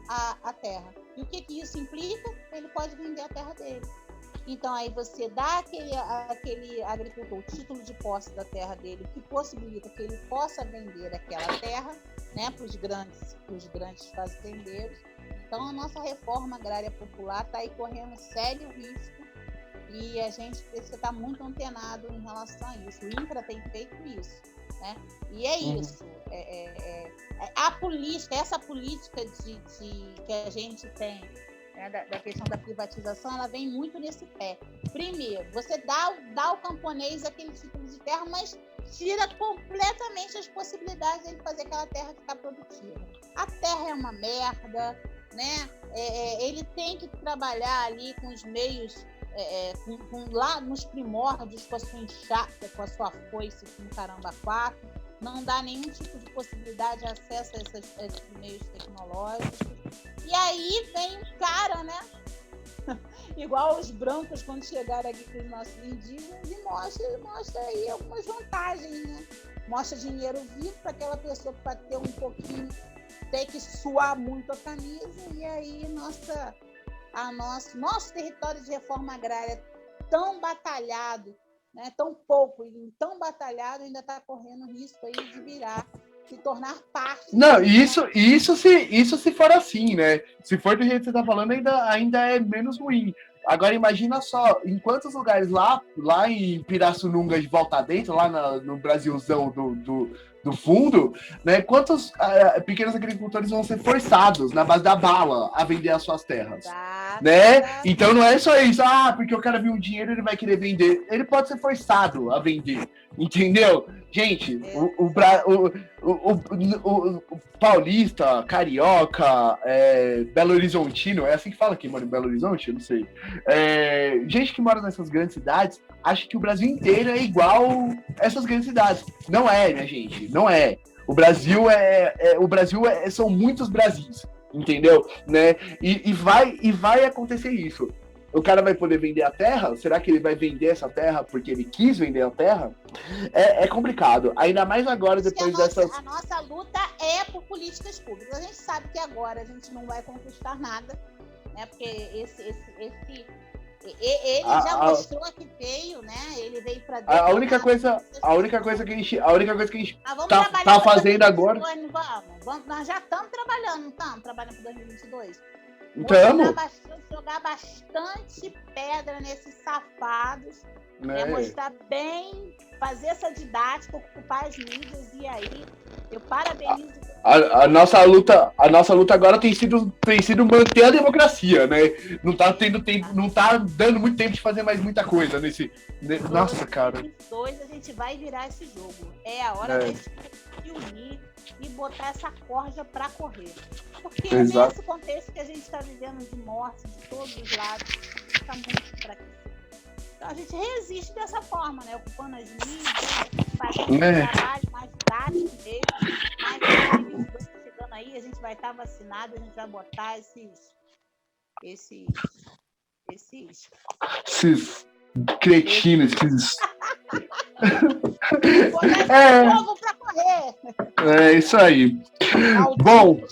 a terra. E o que isso implica? Ele pode vender a terra dele. Então aí você dá aquele agricultor o título de posse da terra dele, que possibilita que ele possa vender aquela terra, né, para os grandes fazendeiros. Então a nossa reforma agrária popular está aí correndo sério risco e a gente precisa estar muito antenado em relação a isso. O INCRA tem feito isso, né? E é isso. Essa política que a gente tem, né, da questão da privatização, ela vem muito nesse pé. Primeiro, você dá ao camponês aquele título de terra, mas tira completamente as possibilidades dele fazer aquela terra ficar produtiva. A terra é uma merda, né? Ele tem que trabalhar ali com os meios, lá nos primórdios, com a sua enxada, com a sua foice, com caramba 4, não dá nenhum tipo de possibilidade de acesso a esses meios tecnológicos. E aí vem um cara, né, igual os brancos quando chegaram aqui com os nossos indígenas, e mostra aí algumas vantagens, né? Mostra dinheiro vivo para aquela pessoa que para ter um pouquinho tem que suar muito a camisa, e aí nosso território de reforma agrária tão batalhado, né, tão pouco e tão batalhado, ainda está correndo risco aí de virar, se tornar parte. Não, isso se for assim, né? Se for do jeito que você está falando, ainda é menos ruim. Agora imagina só, em quantos lugares lá em Pirassununga de Volta Dentro, lá no Brasilzão do fundo, né? Quantos pequenos agricultores vão ser forçados na base da bala a vender as suas terras, né? Então não é só isso, porque o cara viu um dinheiro, ele vai querer vender. Ele pode ser forçado a vender, entendeu? Gente, o paulista, carioca, Belo Horizontino, é assim que fala quem mora em Belo Horizonte? Eu não sei. Gente que mora nessas grandes cidades acha que o Brasil inteiro é igual essas grandes cidades. Não é, minha gente, não é. O Brasil são muitos Brasis, entendeu? Né? E vai acontecer isso. O cara vai poder vender a terra? Será que ele vai vender essa terra porque ele quis vender a terra? É complicado. Ainda mais agora, depois dessas... A nossa luta é por políticas públicas. A gente sabe que agora a gente não vai conquistar nada, né? Porque ele já mostrou que veio, né? Ele veio para dentro. A única coisa que a gente tá fazendo agora... Nós já estamos trabalhando, não estamos? Trabalhando para 2022. Jogar bastante pedra nesses safados, mostrar bem, fazer essa didática, ocupar as mídias, e aí eu parabenizo. A nossa luta agora tem sido manter a democracia, né? Não tá dando muito tempo de fazer mais muita coisa nesse. Nossa, cara. 2022 a gente vai virar esse jogo. É a hora da gente se unir e botar essa corja para correr. Porque nesse contexto que a gente está vivendo de morte de todos os lados, está muito enfraquecido. Então a gente resiste dessa forma, né? Ocupando as mídias, fazendo um trabalho mais didático mesmo, mais chegando aí, a gente vai estar vacinado, a gente vai botar esses cretinos, esses... Jogo pra correr. É isso aí. Bom,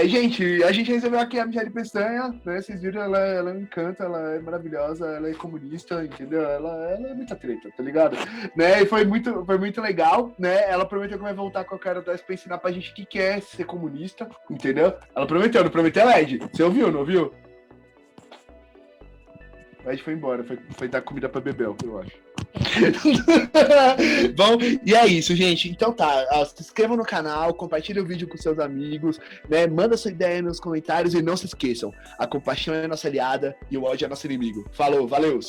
gente, a gente recebeu aqui a Michelle Peçanha, né? Vocês viram, ela me encanta, ela é maravilhosa, ela é comunista, entendeu? Ela é muita treta, tá ligado? Né? E foi muito legal, né? Ela prometeu que vai voltar com a cara dessa pra ensinar pra gente o que é ser comunista, entendeu? Ela prometeu, não prometeu, Ed? Você ouviu, não ouviu? A gente foi embora, foi dar comida pra Bebel, eu acho. Bom, e é isso, gente. Então tá, se inscrevam no canal, compartilhem o vídeo com seus amigos, né? Manda sua ideia nos comentários e não se esqueçam, a compaixão é nossa aliada e o ódio é nosso inimigo. Falou, valeu!